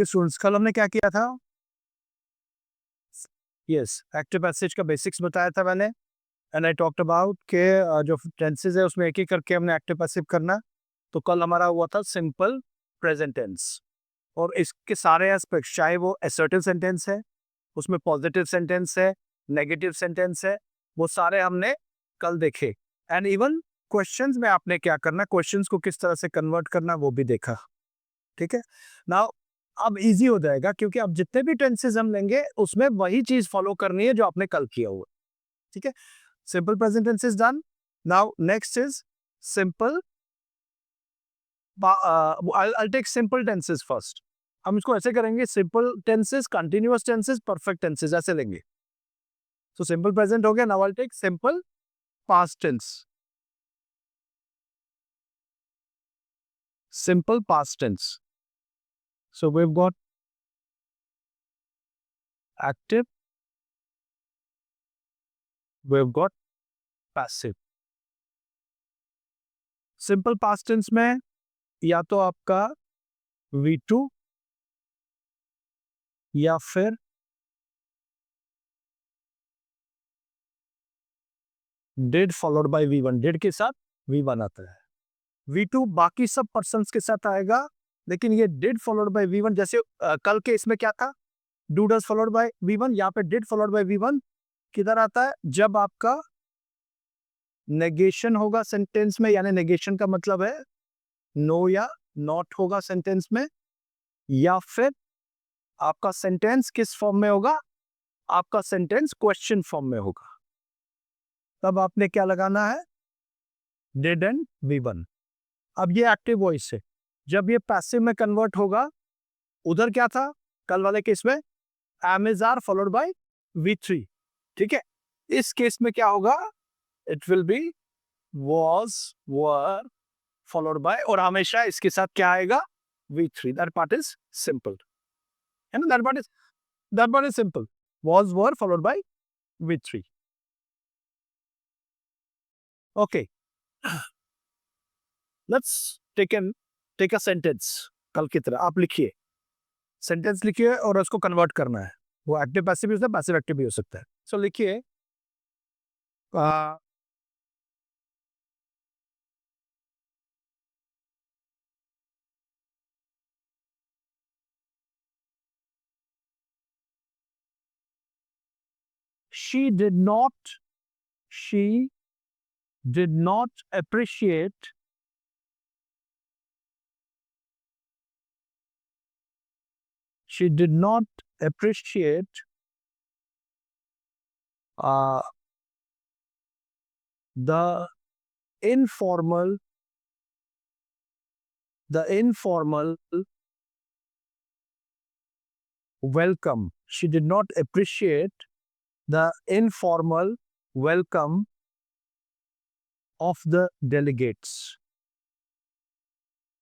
Okay students, कल हमने क्या किया था? यस, एक्टिव पैसेज का बेसिक्स बताया था मैंने एंड आई टॉक्ड अबाउट के जो टेंसेस है उसमें एक-एक करके हमने एक्टिव पैसिव करना। तो कल हमारा हुआ था सिंपल प्रेजेंट टेंस और इसके सारे एस्पेक्ट्स, चाहे वो असर्टिव सेंटेंस है, उसमें पॉजिटिव सेंटेंस है, नेगेटिव सेंटेंस है, वो सारे हमने कल देखे। एंड इवन क्वेश्चंस में आपने क्या करना, क्वेश्चंस को किस तरह से कन्वर्ट करना, वो भी देखा। ठीक है। नाउ अब इजी हो जाएगा क्योंकि अब जितने भी टेंसेस हम लेंगे उसमें वही चीज फॉलो करनी है जो आपने कल किया हुआ। ठीक है। Simple present tense is done. Now next is simple, I'll take simple tenses first। हम इसको ऐसे करेंगे, simple tenses, continuous tenses, perfect tenses ऐसे लेंगे। तो सिंपल प्रेजेंट हो गया। Now I'll take simple past tense. Simple past tense. So we've got active, we've got passive। Simple past tense में या तो आपका V2 या फिर did followed by V1। Did के साथ V1 आता है। V2 बाकी सब पर्सन्स के साथ आएगा, लेकिन ये डिड फॉलोड बाय V1 जैसे कल के इसमें क्या था, do does followed by V1, यहाँ पे डिड फॉलोड बाय V1 किधर आता है, जब आपका नेगेशन होगा सेंटेंस में, यानी नेगेशन का मतलब है नो या नॉट होगा सेंटेंस में, या फिर आपका सेंटेंस किस फॉर्म में होगा, आपका सेंटेंस क्वेश्चन फॉर्म में होगा। तब आपने क्या लगाना है, डिड एंड V1। अब ये एक्टिव वॉइस है। जब ये पैसिव में कन्वर्ट होगा, उधर क्या था कल वाले केस में, am is are followed by V3। ठीक है। इस केस में क्या होगा, it will be was, were followed by, और हमेशा इसके साथ क्या आएगा, V3। That part is simple, है ना। That part is simple. was, were followed by V3। Okay, let's take a sentence. कल की तरह आप लिखिए, सेंटेंस लिखिए और उसको कन्वर्ट करना है। वो एक्टिव पैसिव भी हो सकता है, पैसिव एक्टिव भी हो सकता है। सो लिखिए, she did not she did not appreciate she did not appreciate uh, the informal informal welcome. She did not appreciate the informal welcome of the delegates.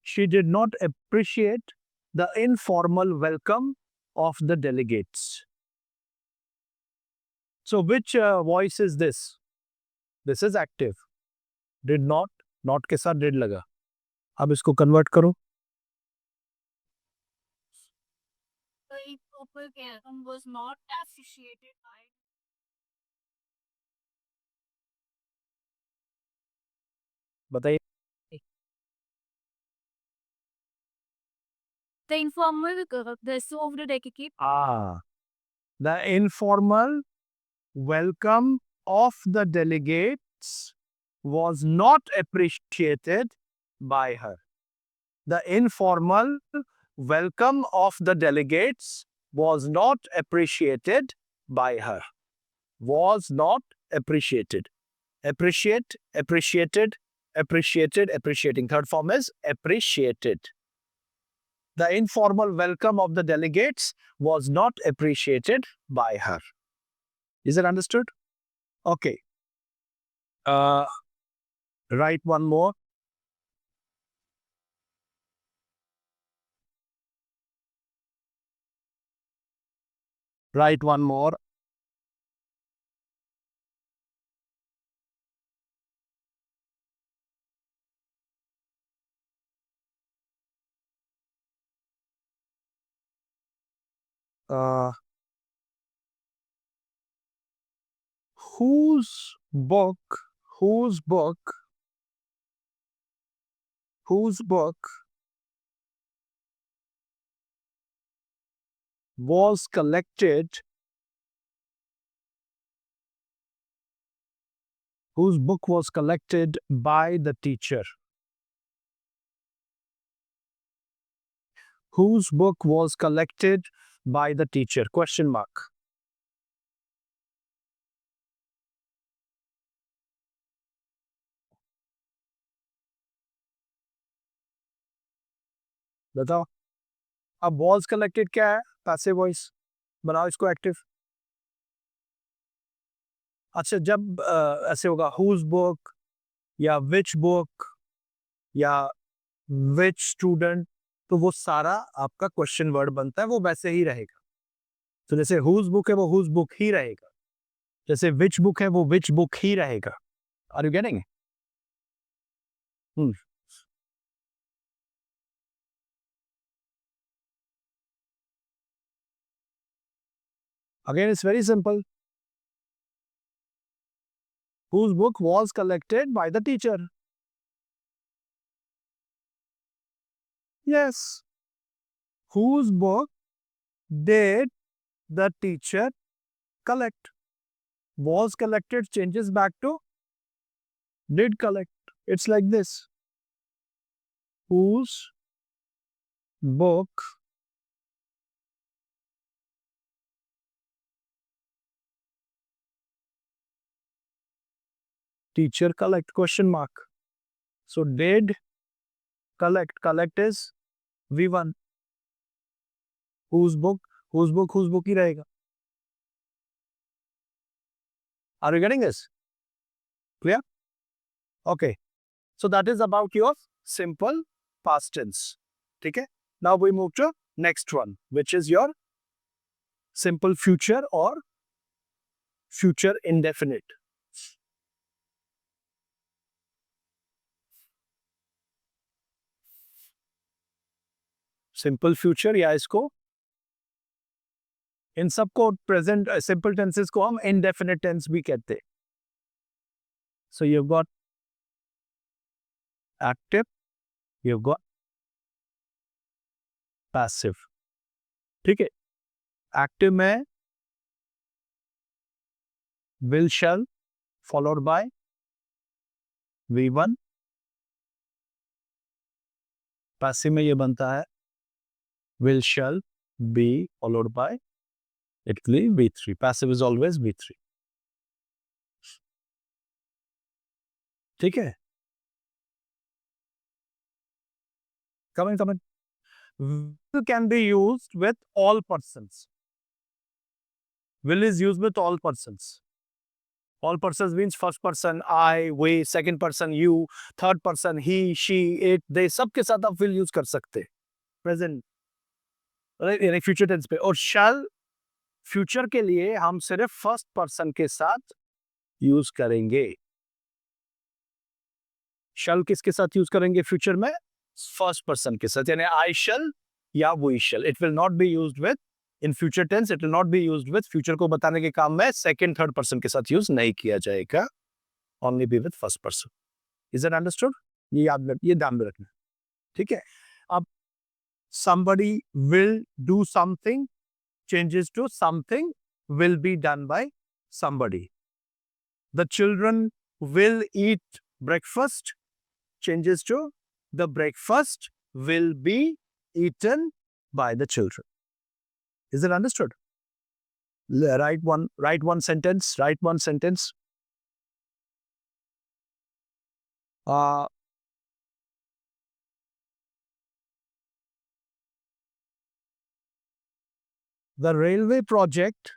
She did not appreciate the informal welcome of the delegates. So which voice is this? This is active. Did not, not के साथ did लगा। अब इसको convert करो। The informal welcome was not appreciated by बताइए। the informal the served delegate The informal welcome of the delegates was not appreciated by her. The informal welcome of the delegates was not appreciated by her. Was not appreciated. Appreciate, appreciated, appreciated, appreciating. Third form is appreciated. The informal welcome of the delegates was not appreciated by her. Is it understood? Okay. Write one more. Write one more. whose book whose book whose book was collected whose book was collected by the teacher? Whose book was collected by the teacher? Question mark. बताओ. अब was collected क्या है? Passive voice. बनाओ इसको active. अच्छा, जब ऐसे होगा whose book या which book या which student, तो वो सारा आपका क्वेश्चन वर्ड बनता है, वो वैसे ही रहेगा. तो जैसे whose book है वो whose book ही रहेगा. जैसे which book है वो which book ही रहेगा. Are you getting? Again, it's very simple. Whose book was collected by the teacher? Yes. Whose book did the teacher collect? Was collected changes back to did collect. It's like this. Whose book teacher collect? Question mark. So did collect. Collect is V1. Whose book? Whose book ही रहेगा. Are you getting this? Clear? Okay. So that is about your simple past tense. Okay? Now we move to next one, which is your simple future or future indefinite. Simple future या इसको इन सबको present simple tenses को हम indefinite tense भी कहते हैं. So you got active, you got passive. ठीक है. एक्टिव में will shell followed by V1. Passive में ये बनता है will shall be followed by it will be V3. Passive is always V3. ठीक है. Come on. Will can be used with all persons. Will is used with all persons. All persons means first person I, we, second person you, third person he, she, it, they, सबके साथ आप will use कर सकते हैं. Present यानी future tense पे. और shall future के लिए हम सिर्फ फर्स्ट पर्सन के साथ यूज करेंगे. shall किसके साथ यूज करेंगे फ्यूचर में? फर्स्ट पर्सन के साथ, यानी I shall या we shall. It will not be used with in future tense. It will not be used with future को बताने के काम में सेकंड थर्ड पर्सन के साथ यूज नहीं किया जाएगा. Only be with first person. Is that understood? ये ध्यान में रखना. ठीक है. अब somebody will do something changes to something will be done by somebody. The children will eat breakfast changes to the breakfast will be eaten by the children. Is it understood? Write one sentence. Write one sentence. The railway project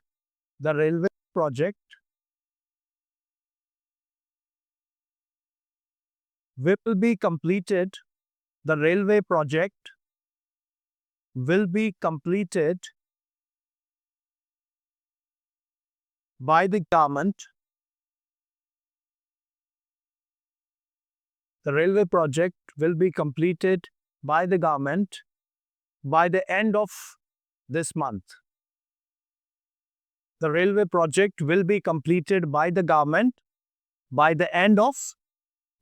will be completed. The railway project will be completed by the government. The railway project will be completed by the government by the end of this month. The railway project will be completed by the government by the end of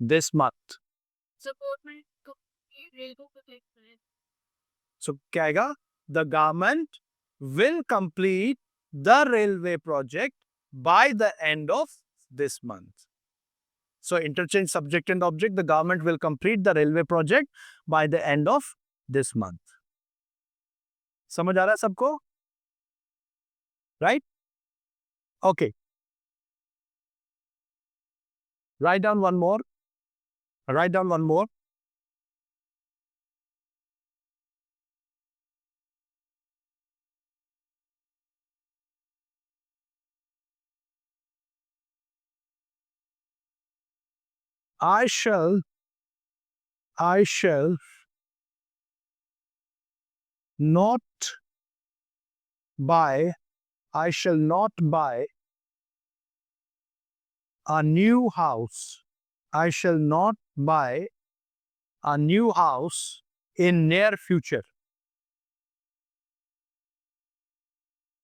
this month. Support में तो rail को click करें. So क्या आएगा? The government will complete the railway project by the end of this month. So interchange subject and object. The government will complete the railway project by the end of this month. समझ आ रहा है सबको? Right? Okay. Write down one more. Write down one more. I shall not buy a new house. I shall not buy a new house in near future.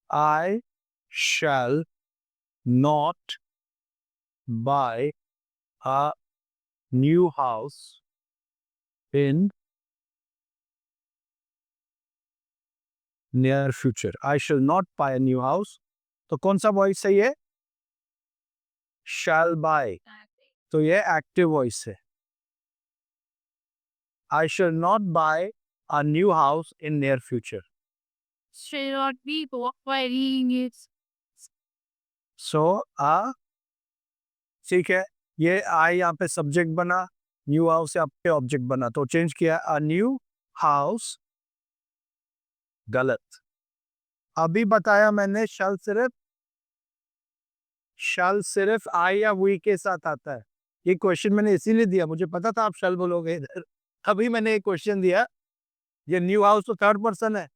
I shall not buy a new house in near future. I shall not buy a new house. तो कौन सा voice सही है? Shall buy. तो ये active voice है. I shall not buy a new house in near future. Should not be buying it. So ठीक है, ये आई यहाँ पे सब्जेक्ट बना, न्यू हाउस यहाँ पे ऑब्जेक्ट बना, तो चेंज किया अ न्यू हाउस. गलत. अभी बताया मैंने शल सिर्फ आई या वी के साथ आता है. ये क्वेश्चन मैंने इसीलिए दिया, मुझे पता था आप शल बोलोगे इधर. अभी मैंने एक क्वेश्चन दिया, ये न्यू हाउस तो थर्ड पर्सन है.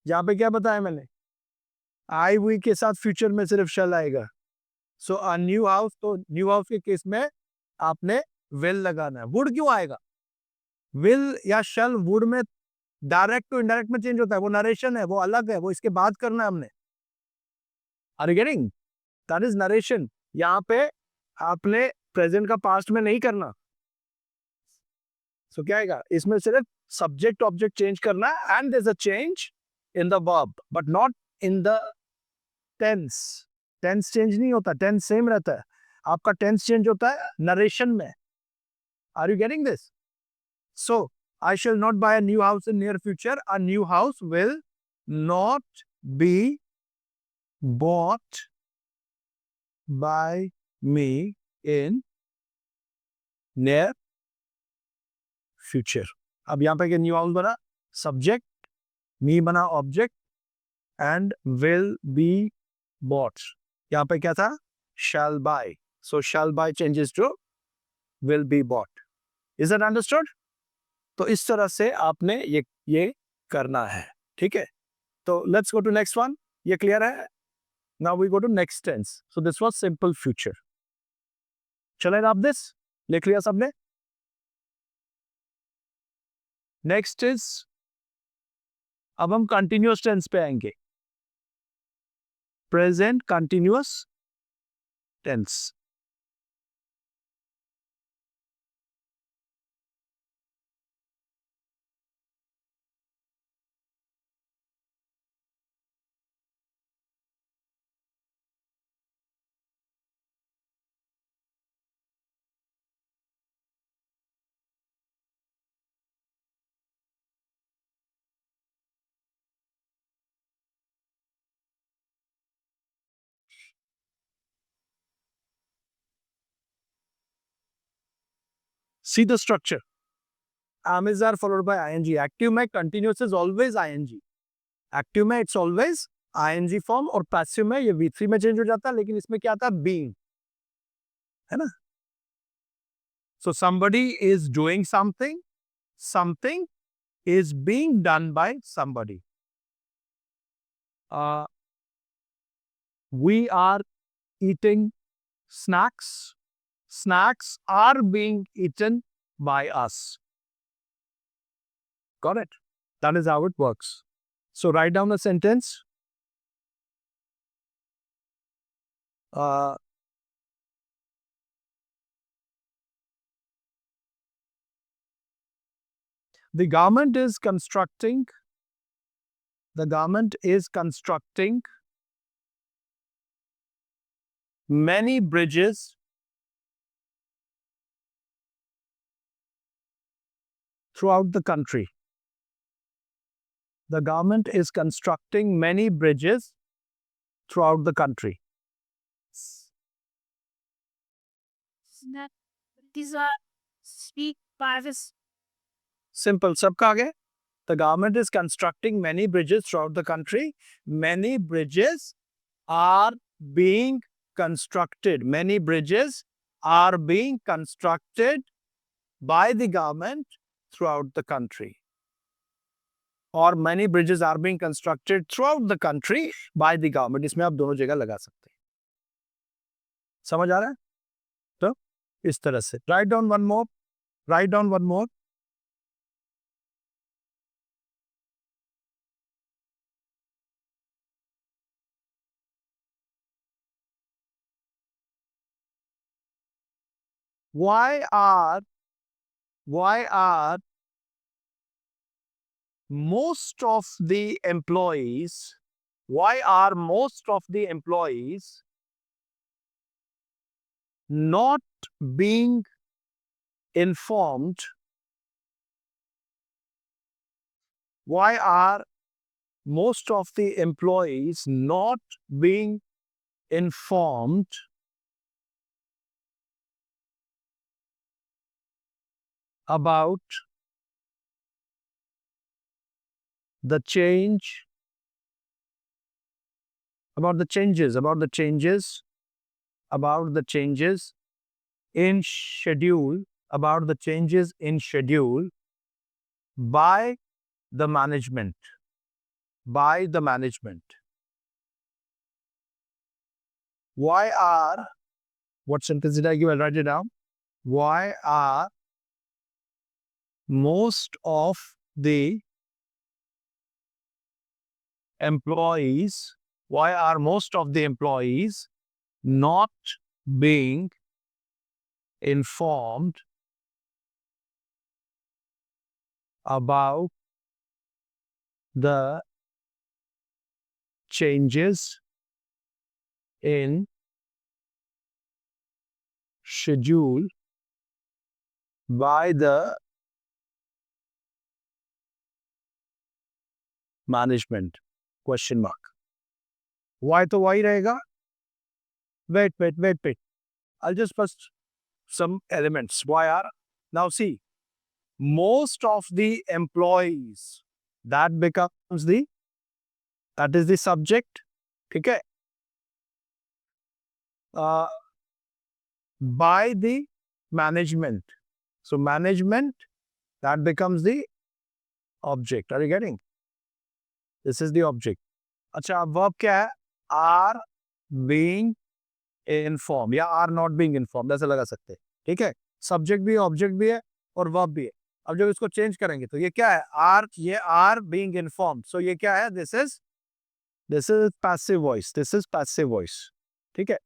यहाँ पे क्या बताया मैंने? आई वी के साथ फ्यूचर में सिर्फ शल आएगा. सो अ न्यू हाउस, तो न्यू हाउस के केस में आपने विल लगाना है. वुड क्यों आएगा? विल या शल वुड में डायरेक्ट टू इनडायरेक्ट में चेंज होता है. वो नरेशन है, वो अलग है, वो इसके बाद करना है हमने. Are you getting? That is narration. यहाँ पे आपने प्रेजेंट का पास्ट में नहीं करना. सो क्या आएगा? इसमें सिर्फ सब्जेक्ट ऑब्जेक्ट चेंज करना है, and there is a change in the verb but not in the tense. Tense change नहीं होता, टेंस सेम रहता है. आपका टेंस चेंज होता है नरेशन में. Are you getting this? So I shall not buy a new house in near future. A new house will not be bought by me in near future. अब यहाँ पे new house बना subject, मी बना object, and will be bought. यहाँ पे क्या था? shall buy. So shall buy changes to will be bought. Is that understood? तो इस तरह से आपने ये करना है. ठीक है, तो let's go to next one. ये क्लियर है? Now we go to next tense. So this was simple future. चलेगा आप दिस? लिख लिया सबने? नेक्स्ट इज, अब हम कंटिन्यूअस टेंस पे आएंगे. Present continuous tense. See the structure. Am is are followed by ing. Active में continuous is always ing. Active में it's always ing form, और पैसिव में ये V3 में चेंज हो जाता है, लेकिन इसमें क्या आता है? being, है ना? So somebody is doing something, something is being done by somebody. We are eating snacks. Snacks are being eaten by us. Got it? That is how it works. So write down a sentence. uh, the government is constructing many bridges throughout the country. The government is constructing many bridges throughout the country. That these are speak by this. Simple. सबका आगे. The government is constructing many bridges throughout the country. Many bridges are being constructed. Many bridges are being constructed by the government throughout the country. और many bridges are being constructed throughout the country by the government. इसमें आप दोनों जगह लगा सकते हैं. समझ आ रहा है? तो इस तरह से write down one more. Write down one more. Why are most of the employees not being informed? Why are most of the employees not being informed about the changes in schedule by the management? Why are, what sentence did I give? I'll write it down. Why are most of the employees not being informed about the changes in schedule by the management? Question mark. Why तो वही रहेगा. Wait. I'll just first some elements. Why are, now see, most of the employees, that is the subject. ठीक है. By the management. So management, that becomes the object. Are you getting? This is the object. अच्छा, अब verb क्या है? Are being informed या are not being informed, ऐसा लगा सकते हैं. ठीक है. सब्जेक्ट भी है, ऑब्जेक्ट भी है और वर्ब भी है. अब जब इसको चेंज करेंगे तो ये क्या है? आर, ये आर बीइंग इन्फॉर्म्ड. सो ये क्या है? This is passive voice. ठीक है.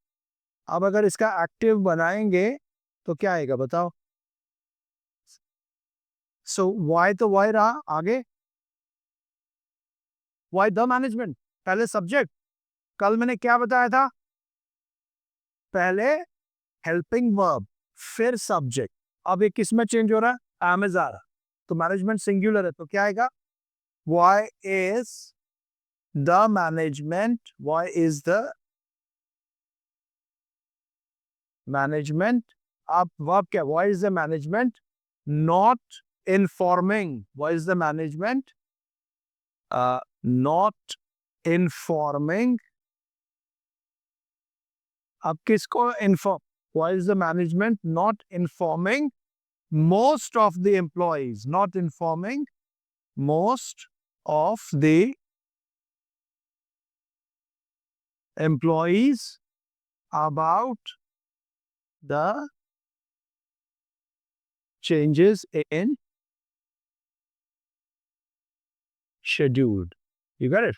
अब अगर इसका एक्टिव बनाएंगे तो क्या आएगा बताओ? सो वाई तो वाई रहा. आगे वाई द मैनेजमेंट. पहले सब्जेक्ट. कल मैंने क्या बताया था? पहले हेल्पिंग वर्ब, फिर सब्जेक्ट. अब ये किस में चेंज हो रहा है? एम इज आ रहा. तो मैनेजमेंट सिंगुलर है तो क्या आएगा? Why is the management. अब वर्ब क्या? Why is the management not informing. Why is the management not informing. अब किसको inform? Why is the management not informing most of the employees? Not informing most of the employees about the changes in schedule. You got it?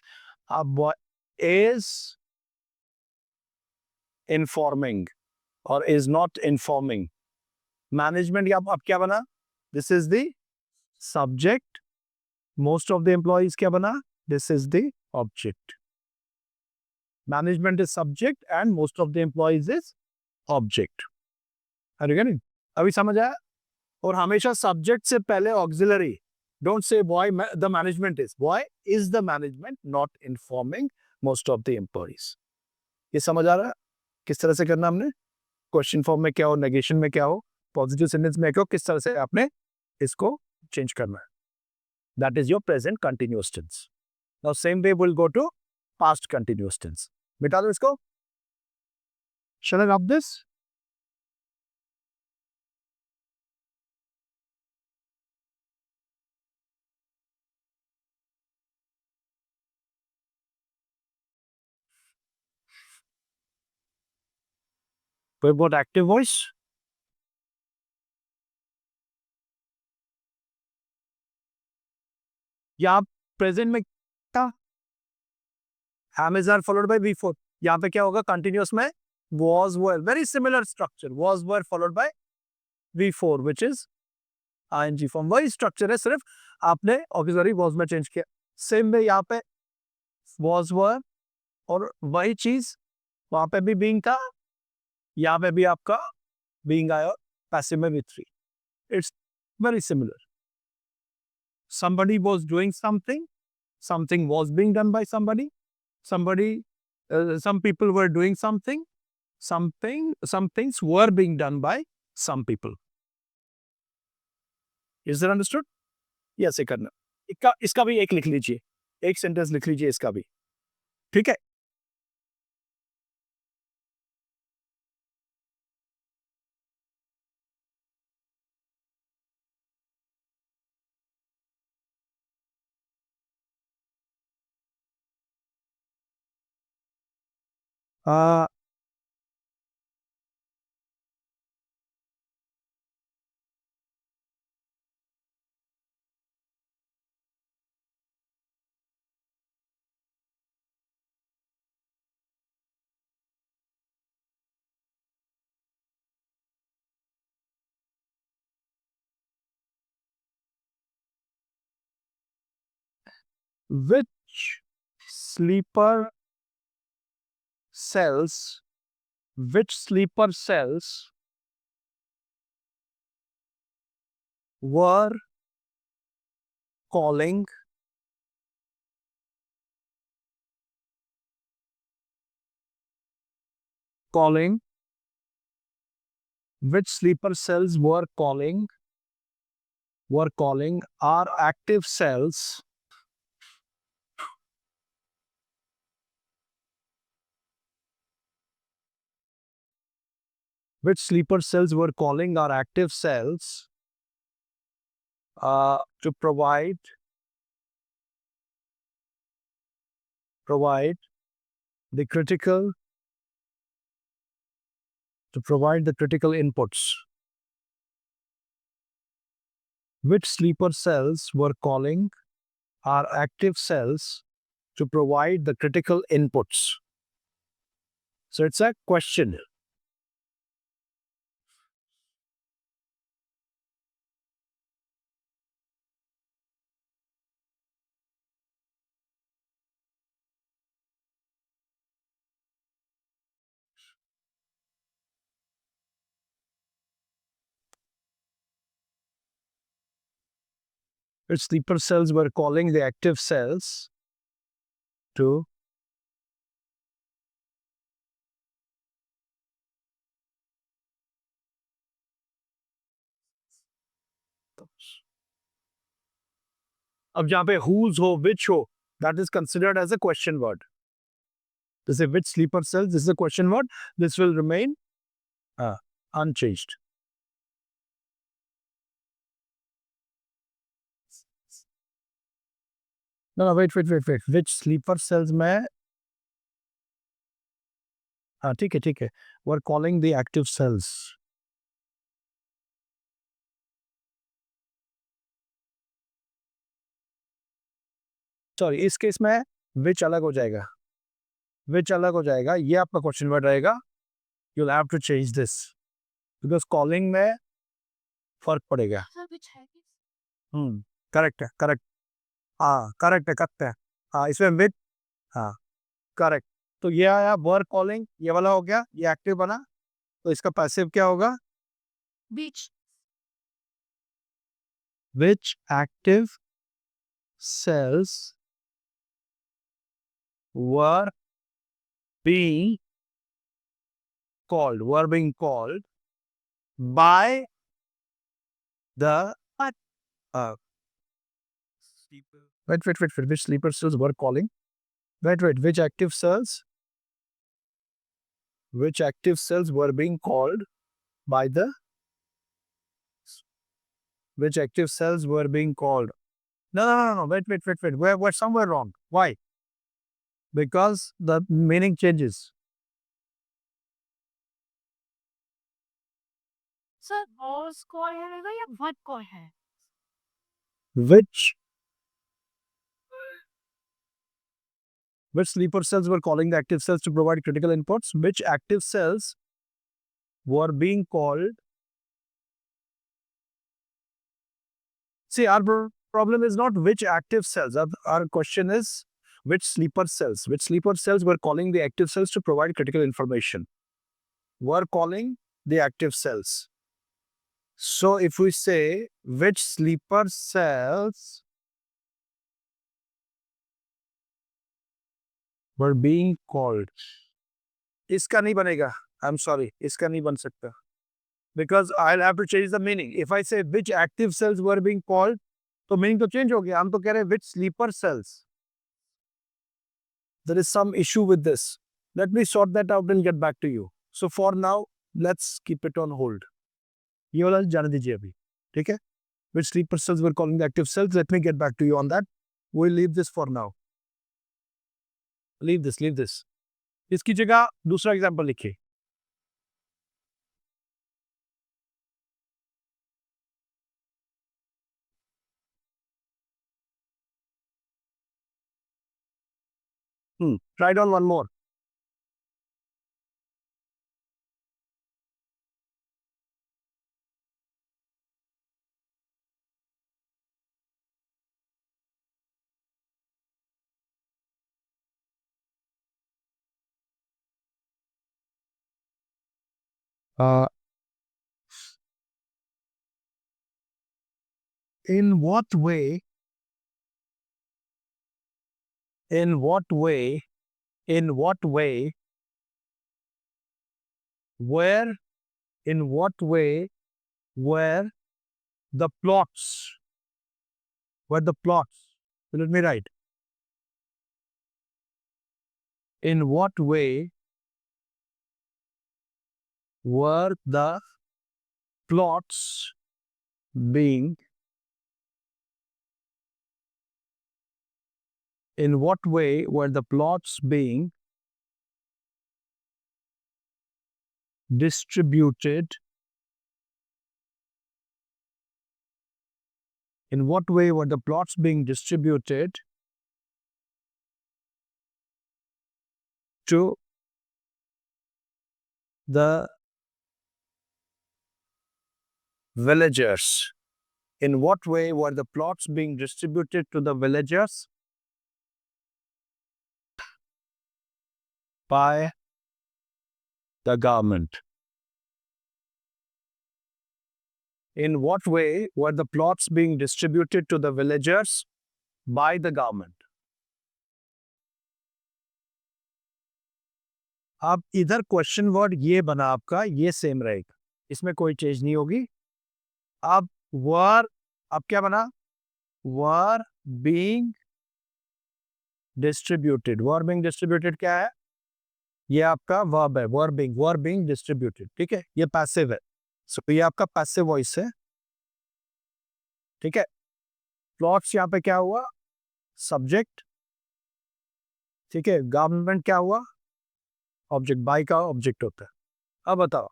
What is informing or is not informing. Management या अब क्या बना? This is the subject. Most of the employees क्या बना? This is the object. Management is subject and most of the employees is object. Are you getting? अभी समझ आया? और हमेशा subject से पहले auxiliary. Don't say why the management is. Why is the management not informing most of the employees? ये समझ आ रहा है? किस तरह से करना हमने? क्वेश्चन फॉर्म में क्या हो, नेगेशन में क्या हो, पॉजिटिव सेंटेंस में क्या हो, किस तरह से आपने इसको चेंज करना है. That is your present continuous tense. Now same way will go to past continuous tense. मिटा दो इसको. Shall I rub this? What about active voice? यहाँ प्रेजेंट में था Amazon followed by V4. यहाँ पे क्या होगा? कंटिन्यूअस में was were. Very similar structure. Was were followed by V4 which is ing form. वही स्ट्रक्चर है, सिर्फ आपने ऑक्सिलरी was में चेंज किया. सेम वे यहाँ पे was were और वही चीज वहां पे भी being था, यहाँ पे भी आपका being आया, पैसिव में V3. It's very similar. Somebody was doing something, something was being done by somebody, some people were doing something, some things were being done by some people. Is that understood? Yes, ये करना. इसका भी एक लिख लीजिए, एक sentence लिख लीजिए इसका भी. ठीक है? which sleeper cells were calling which sleeper cells were calling are active cells which sleeper cells were calling are active cells to provide the critical inputs. Which sleeper cells were calling are active cells to provide the critical inputs. So it's a question. Which sleeper cells were calling the active cells to अब जहां पे whose हो, which हो, that is considered as a question word. To say which sleeper cells, this is a question word, this will remain unchanged. No, wait. Which sleeper cells में हाँ ठीक है were calling the active cells. Sorry, इस case में which अलग हो जाएगा, ये आपका क्वेश्चन वर्ड रहेगा you'll have to change this because calling में फर्क पड़ेगा. Sir, which habits? करेक्ट है, करेक्ट. हाँ, करेक्ट है, करेक्ट है. हाँ, इसमें विद. हाँ, करेक्ट. तो ये आया वर्क कॉलिंग, ये वाला हो गया, ये एक्टिव बना. तो इसका पैसिव क्या होगा? Which? Which active cells were being called by the uh, wait, which sleeper cells were calling? Wait, which active cells were being called by the which active cells were being called? No. Wait. We're somewhere wrong. Why? Because the meaning changes. Sir, was call है या what call है? Which sleeper cells were calling the active cells to provide critical inputs? Which active cells were being called? See, our problem is not which active cells. Our question is which sleeper cells. Which sleeper cells were calling the active cells to provide critical information? Were calling the active cells. So if we say which sleeper cells were being called, इसका नहीं बनेगा. I'm sorry, इसका नहीं बन सकता. Because I'll have to change the meaning. If I say which active cells were being called, तो meaning तो change हो गया. हम तो कह रहे हैं which sleeper cells. There is some issue with this. Let me sort that out and get back to you. So for now, let's keep it on hold. ये वाला जाने दीजिए अभी, ठीक है? Which sleeper cells were calling the active cells? Let me get back to you on that. We'll leave this for now. Leave this. इसकी जगह दूसरा एग्जाम्पल लिखिए. Try it on one more. In what way were the plots? Let me write. In what way were the plots being distributed? In what way were the plots being distributed to the villagers? In what way were the plots being distributed to the villagers? By the government. In what way were the plots being distributed to the villagers? By the government. अब इधर question word ये बना आपका, ये same रहेगा, इसमें कोई change नहीं होगी. अब वर, अब क्या बना? Were being distributed. Were being distributed क्या है? ये आपका वर्ब है, वर बीइंग डिस्ट्रीब्यूटेड. ठीक है, ये पैसिव है. सो ये आपका पैसिव वॉइस है. ठीक है. प्लॉट्स यहाँ पे क्या हुआ? सब्जेक्ट. ठीक है. गवर्नमेंट क्या हुआ? ऑब्जेक्ट. बाय का ऑब्जेक्ट होता है. अब बताओ.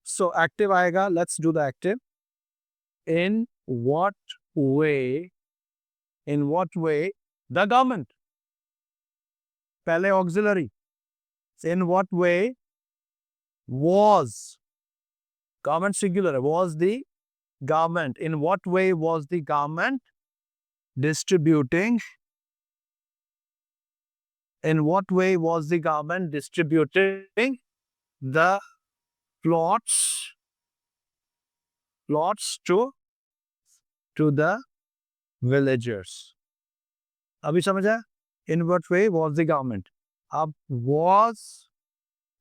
सो एक्टिव आएगा. Let's do the active. In what way the government. पहले auxiliary, In what way was garment singular? Was the garment? In what way was the garment distributing? In what way was the garment distributing the plots to the villagers? अभी समझ आया? In what way was the garment? अब was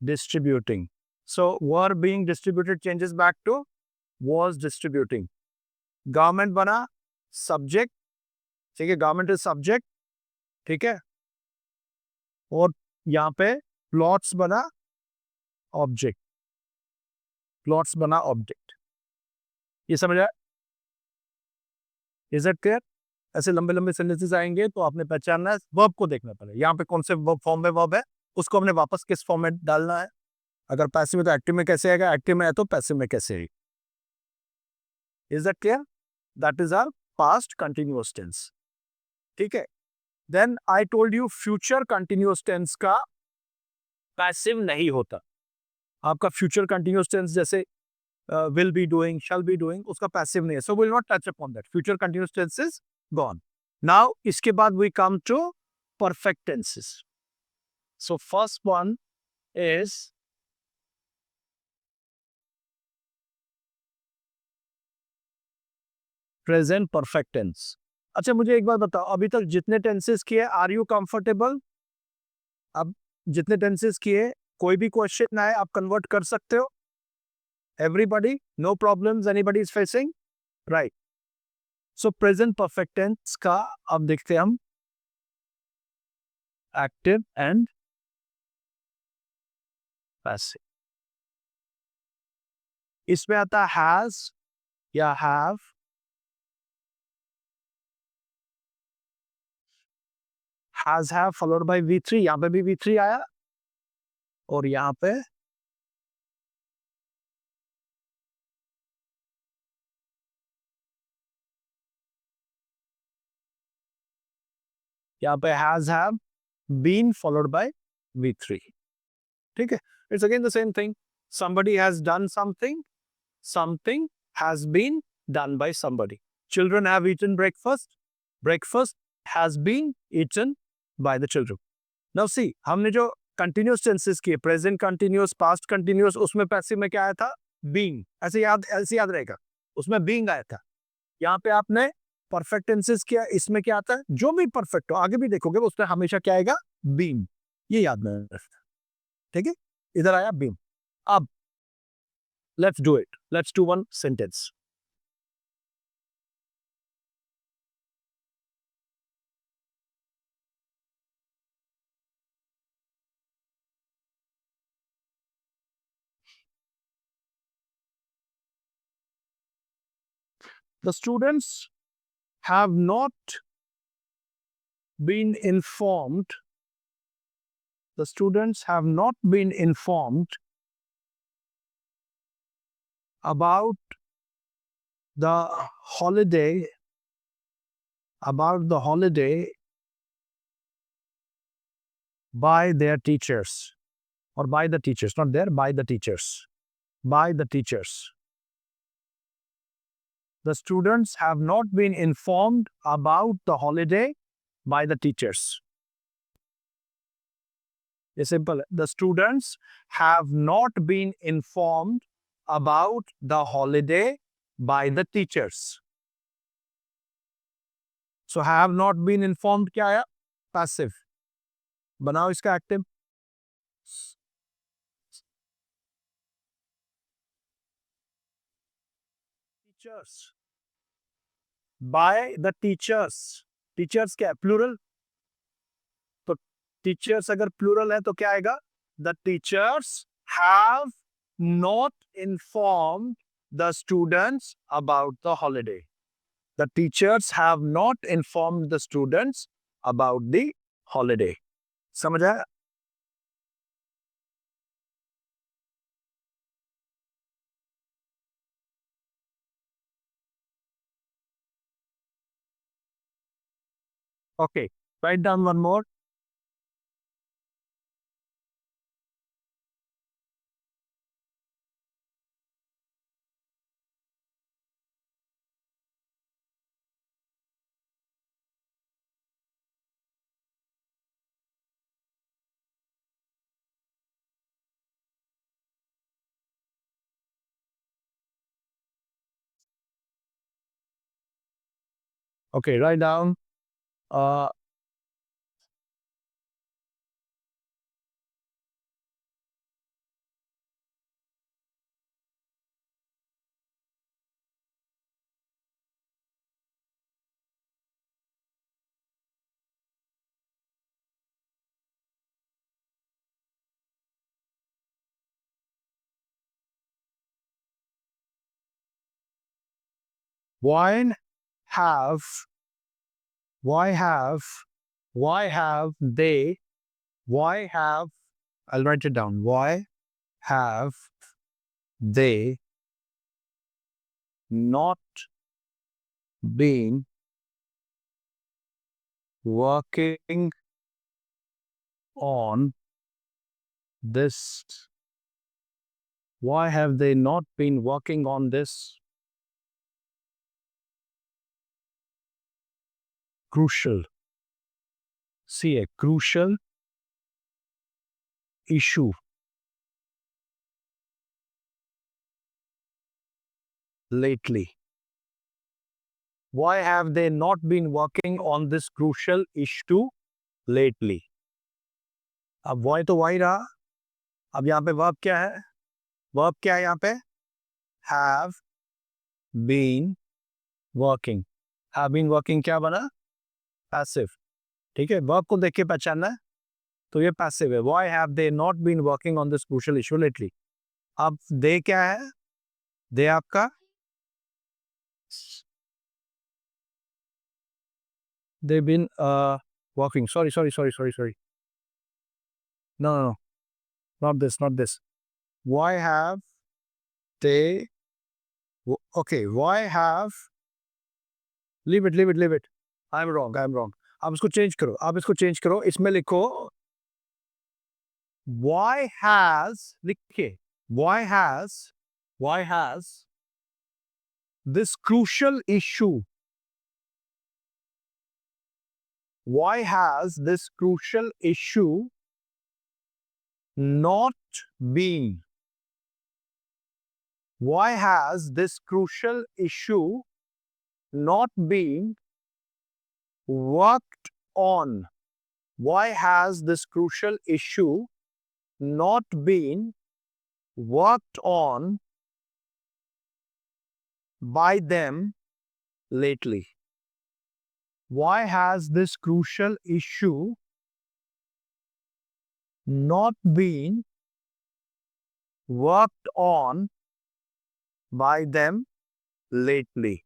distributing. So were being distributed changes back to was distributing. Garment बना subject, ठीक है, garment is subject, ठीक है, और यहाँ पे plots बना object, plots बना object. ये समझ आया? Is it clear? ऐसे लंबे लंबे सेंटेंसेस आएंगे तो आपने पहचानना है, वर्ब को देखना पड़ेगा, यहाँ पे कौन से वर्ब फॉर्म में वर्ब है, उसको हमने वापस किस फॉर्म में डालना है. अगर पैसिव में तो एक्टिव में कैसे आएगा, एक्टिव में है तो पैसिव में कैसे आएगा. Is that clear? That is our past continuous tense. ठीक है. Then I told you future continuous tense का पैसिव नहीं होता. आपका फ्यूचर कंटिन्यूअस टेंस जैसे will be doing, shall be doing, उसका पैसिव नहीं है. So will not touch upon that. Future continuous tense is gone. Now इसके बाद we come to perfect tenses. So first one is present perfect tense. अच्छा मुझे एक बात बताओ, अभी तक जितने टेंसेस किए आर यू कंफर्टेबल? अब जितने टेंसेस किए कोई भी क्वेश्चन आए आप कन्वर्ट कर सकते हो. Everybody, no problems anybody is facing, right? So present perfect tense का अब देखते हैं हम एक्टिव एंड पैसिव. इसमें आता हैज या have. Has have followed by V3. यहाँ पे भी V3 आया और यहाँ पे has have been followed by V3. ठीक है. It's again the same thing. somebody has done something, something has been done by somebody. Children have eaten breakfast, breakfast has been eaten by the children. Now see, हमने जो continuous tenses किए, present continuous, past continuous, उसमें passive में क्या आया था? Being. ऐसे याद रहेगा, उसमें बीइंग आया था. यहाँ पे आपने परफेक्ट टेंसेस किया, इसमें क्या आता है? जो भी परफेक्ट हो, आगे भी देखोगे उसमें हमेशा क्या आएगा? बीइंग. ये याद में रखना. ठीक है. इधर आया बीइंग. अब let's do it. Let's do one sentence. The students have not been informed. The students have not been informed about the holiday, by their teachers, or by the teachers, not there, by the teachers, by the teachers. The students have not been informed about the holiday by the teachers. It's simple. The students have not been informed about the holiday by the teachers. So have not been informed क्या आया? Passive. बनाओ इसका active. Teachers. By the teachers. Teachers क्या है? Plural. तो teachers अगर plural है तो क्या आएगा? The teachers have not informed the students about the holiday. The teachers have not informed the students about the holiday. समझ आया? Okay, write down one more. Okay, write down. Why have why have they why have I'll write it down. Why have they not been working on this? Why have they not been working on this crucial, see, a crucial issue lately? Why have they not been working on this crucial issue lately? अब why तो why रहा. अब यहाँ पे verb क्या है? Verb क्या है यहाँ पे? Have been working. Have been working क्या बना? Passive. ठीक है, verb को देख के पहचानना है. तो ये passive है. Why have they not been working on this crucial issue lately? अब they क्या है? They आपका they've been working. Sorry. No. Not this. Why have they? Okay. Why have? Leave it. I'm wrong. आप इसको change करो. इसमें लिखो. Why has? लिखिए. Why has this crucial issue? Why has this crucial issue not been? Why has this crucial issue not been worked on? Why has this crucial issue not been worked on by them lately? Why has this crucial issue not been worked on by them lately?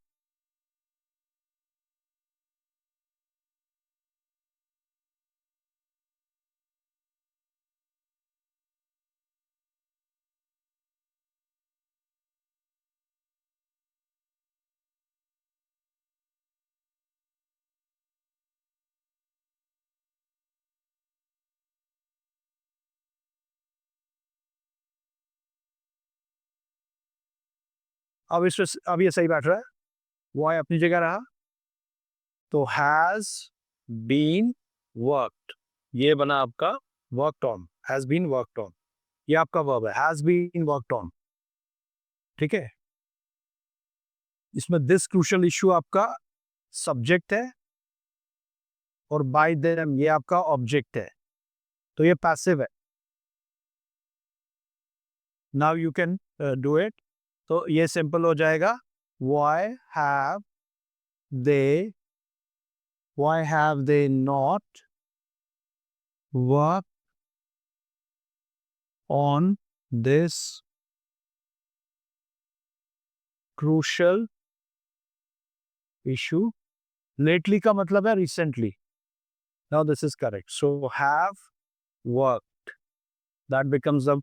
अब ये सही बैठ रहा है. Why अपनी जगह रहा. तो has been worked, ये बना आपका worked on. Has been worked on, ये आपका verb है. Has been worked on. ठीक है. इसमें this crucial issue आपका subject है और by them ये आपका object है. तो ये passive है. Now you can do it. तो ये simple हो जाएगा. Why have they not worked on this crucial issue lately? का मतलब है recently. Now this is correct. So have worked, that becomes the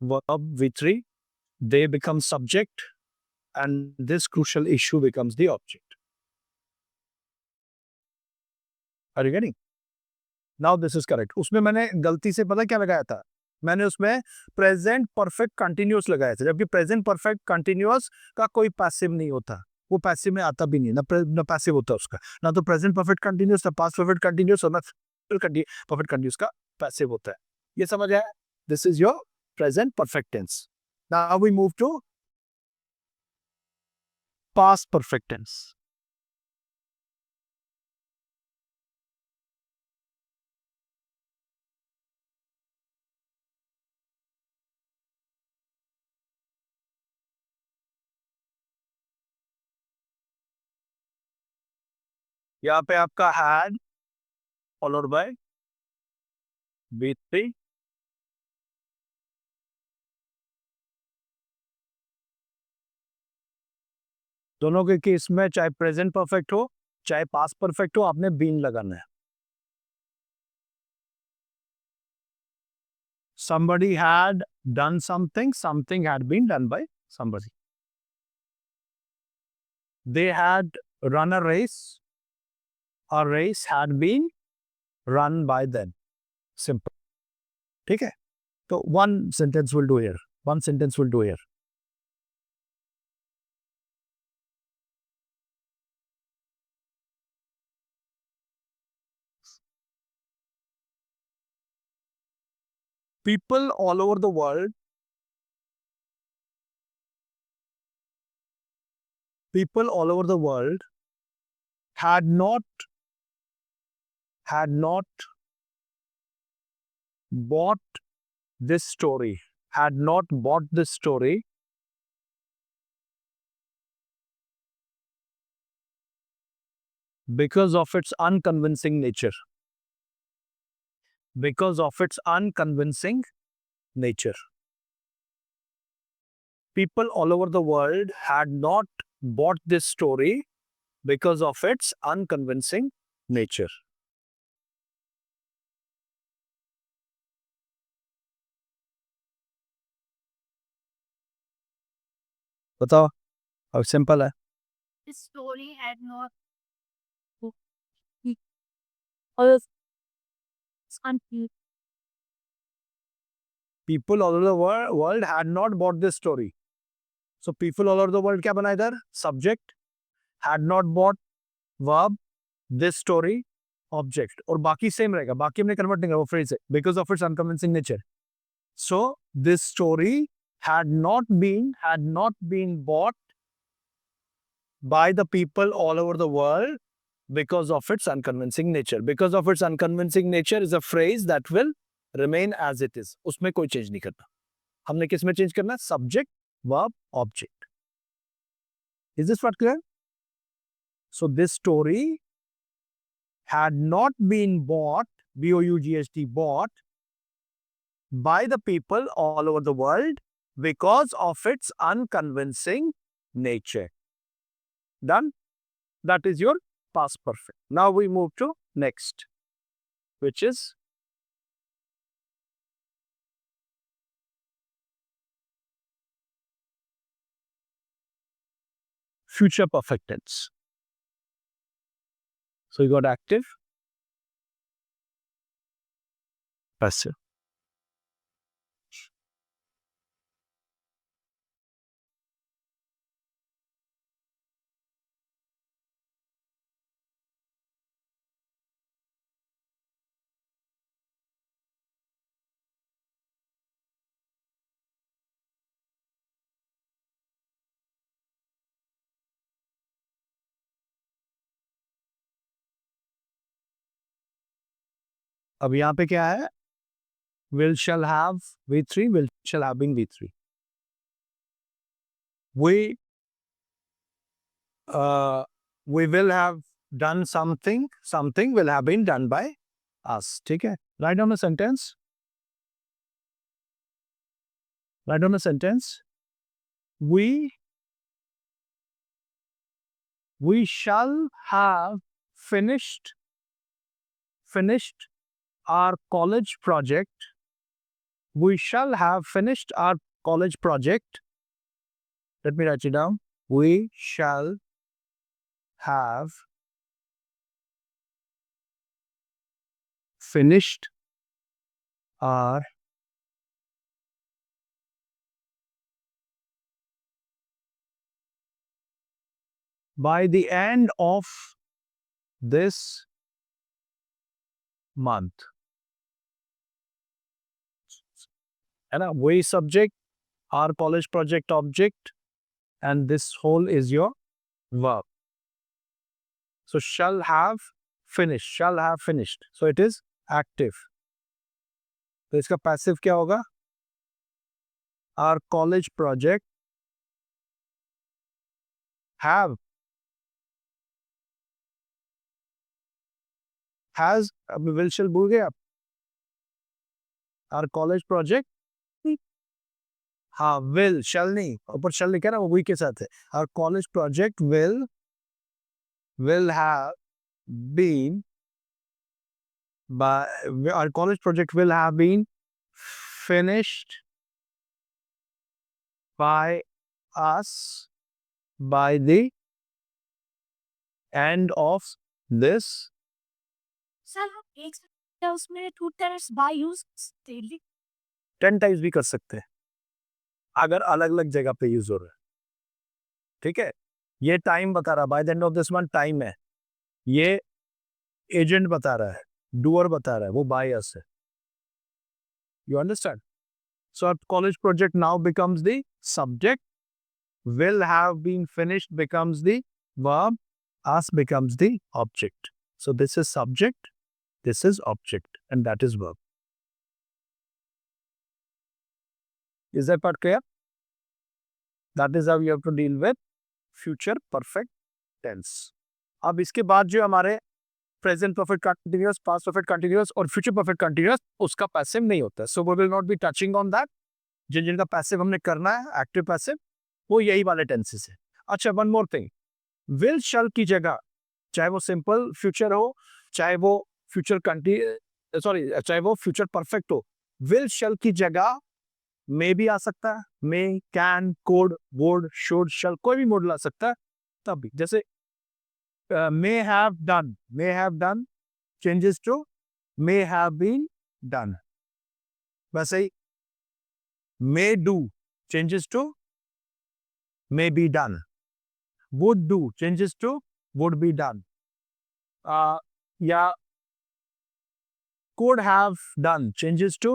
verb V3. They become subject and this crucial issue becomes the object. Are you getting? Now this is correct. उसमें मैंने गलती से पता क्या लगाया था. मैंने उसमें प्रेजेंट परफेक्ट कंटिन्यूअस लगाया था, जबकि प्रेजेंट परफेक्ट कंटिन्यूअस का कोई पैसिव नहीं होता. वो पैसिव में आता भी नहीं, ना पैसिव होता उसका. ना तो प्रेजेंट परफेक्ट कंटिन्यूअस, ना पास्ट परफेक्ट कंटिन्यूअस, और ना परफेक्ट कंटिन्यूअस का पैसिव होता है. ये समझ आया? This is your present perfect tense. Now we move to past perfect tense. यहाँ पे आपका had followed by V3. दोनों के केस में चाहे प्रेजेंट परफेक्ट हो चाहे पास्ट परफेक्ट हो, आपने बीन लगाना है. Somebody had done something, something had been done by somebody. They had run a race had been run by them. Simple. ठीक है? तो one sentence will do here. One sentence will do here. People all over the world had not bought this story, because of its unconvincing nature. People all over the world had not bought this story because of its unconvincing nature. बताओ, अब simple है. The story had not. People all over the world had not bought this story. So people all over the world क्या बना इधर? Subject, had not bought, verb, this story, object. और बाकी same रहेगा, बाकी हमने कन्वर्ट नहीं करा वो फ्रेज है, because of its unconvincing nature. So this story had not been bought by the people all over the world because of its unconvincing nature. Because of its unconvincing nature is a phrase that will remain as it is. उसमें कोई change नहीं करना. हमने किस में change करना है? Subject, verb, object. Is this what clear? So this story had not been bought, B-O-U-G-H-T, bought by the people all over the world because of its unconvincing nature. Done? That is your past perfect. Now we move to next, which is future perfect tense. So you got active, passive. अब यहाँ पे क्या है? Will shall have V3, will shall have been V3. We will have done something, something will have been done by us. ठीक है? Write down a sentence. Write down a sentence. We shall have finished our college project. We shall have finished our college project. Let me write it down. We shall have finished our by the end of this month. है ना? वही subject, our college project object, and this whole is your verb. So shall have finished. So it is active. तो इसका passive क्या होगा? Our college project have has, अभी will शैल भूल गए आप? आवर कॉलेज प्रोजेक्ट, हाँ विल, शैल नहीं, ऊपर शैल लिखा है ना, वो वी के साथ है। Our college project will have been by our college project will have been finished by us by the end of this. Sir हम एक सकते हैं उसमें two times by use daily 10 times भी कर सकते हैं अगर अलग अलग जगह पे यूज हो रहा है। ठीक है, ये टाइम बता रहा, by the end of this month time है, ये एजेंट बता रहा है, डूअर बता रहा है, वो बाय अस है। You understand? So our college project now becomes the subject, will have been finished becomes the verb, us becomes the object. So this is subject, this is object, and that is verb. Is that part clear? That is how you have to deal with future perfect tense. अब इसके बाद जो हमारे present perfect continuous, past perfect continuous और future perfect continuous, उसका passive नहीं होता है। So we will not be touching on that. जिनका पैसिव हमने करना है, एक्टिव पैसिव, वो यही वाले टेंसेस है। अच्छा, one more thing, will shall की जगह, चाहे वो सिंपल फ्यूचर हो, चाहे वो फ्यूचर चाहे वो फ्यूचर परफेक्ट हो, विल शल की जगह मे भी आ सकता है, may, can, could, would, should, shall, कोई भी मोड ला सकता है। तब भी जैसे may have done changes to may have been done. वैसे ही may do changes to may be done, would do changes to would be done, या could have done changes to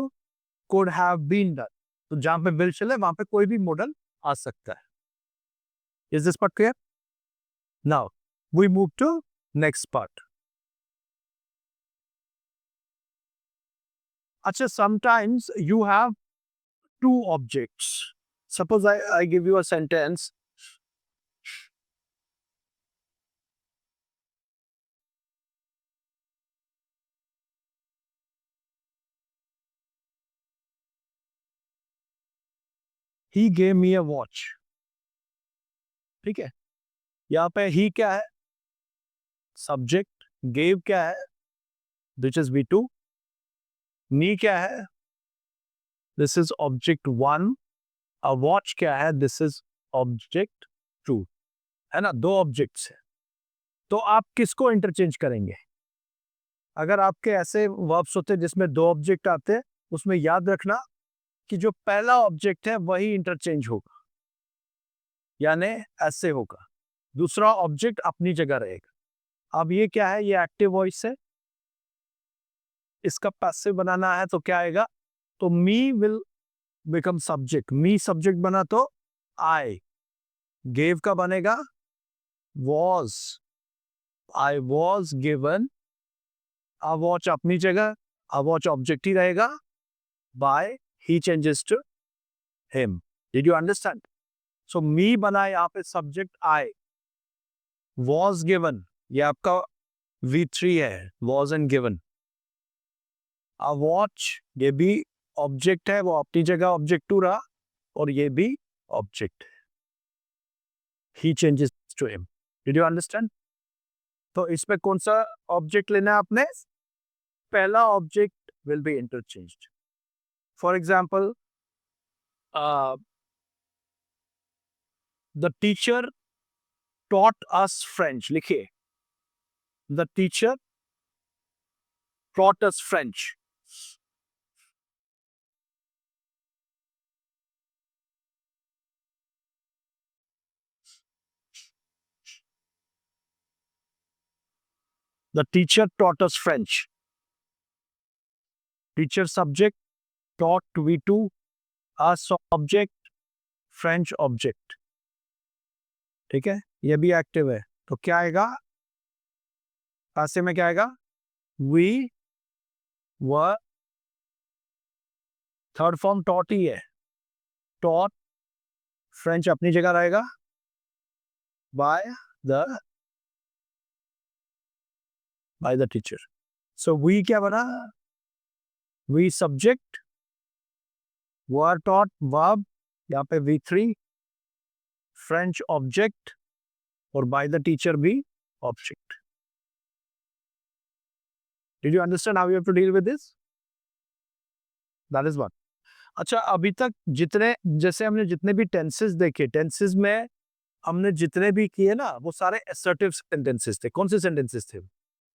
could have been done। तो जहां पे will चले वहां पे कोई भी मॉडल आ सकता है। Is this part clear? Now we move to next part. अच्छा, sometimes you have two objects. Suppose I give you a sentence. He gave me a watch. ठीक है, यहाँ पे he क्या है? सब्जेक्ट, gave क्या है? Which is V2, me क्या है? This is object 1, a watch क्या है? This is object 2, है ना, दो ऑब्जेक्ट्स है। तो आप किसको इंटरचेंज करेंगे? अगर आपके ऐसे वर्ब्स होते हैं जिसमें दो ऑब्जेक्ट आते हैं, उसमें याद रखना कि जो पहला ऑब्जेक्ट है वही इंटरचेंज होगा, यानी ऐसे होगा, दूसरा ऑब्जेक्ट अपनी जगह रहेगा। अब ये क्या है? ये एक्टिव वॉइस है, इसका पैसिव बनाना है तो क्या आएगा? तो me will become subject, me subject बना तो आई, गेव का बनेगा was, I was given a watch, अपनी जगह अ वॉच ऑब्जेक्ट ही रहेगा, by he changes to him. Did you understand? So me बना यहाँ पे सब्जेक्ट आई, वॉज गिवन ये आपका V3 है, was and given. A watch ये भी ऑब्जेक्ट है, वो अपनी जगह ऑब्जेक्ट 2 रहा, और ये भी ऑब्जेक्ट है, he changes to him. Did you understand? तो इसमें कौन सा ऑब्जेक्ट लेना है आपने? पहला object will be interchanged. For example, the teacher taught us French, लिखिए, the teacher taught us French. The teacher taught us French, teacher subject, taught V2, us object, French object. ठीक है, ये भी एक्टिव है, तो क्या आएगा? ऐसे में क्या आएगा? We were, third form taught ही है, टॉट, फ्रेंच अपनी जगह रहेगा, by the teacher. So we क्या बना, we subject, were taught verb, यहाँ पे V3, फ्रेंच ऑब्जेक्ट और बाय द टीचर भी object. Did you understand how you have to deal with this? That is one. अच्छा, अभी तक जितने, जैसे हमने जितने भी टेंसेस देखे, टेंसेस में हमने जितने भी किए ना, वो सारे असर्टिव सेंटेंसेस थे. कौन से सेंटेंसेस थे?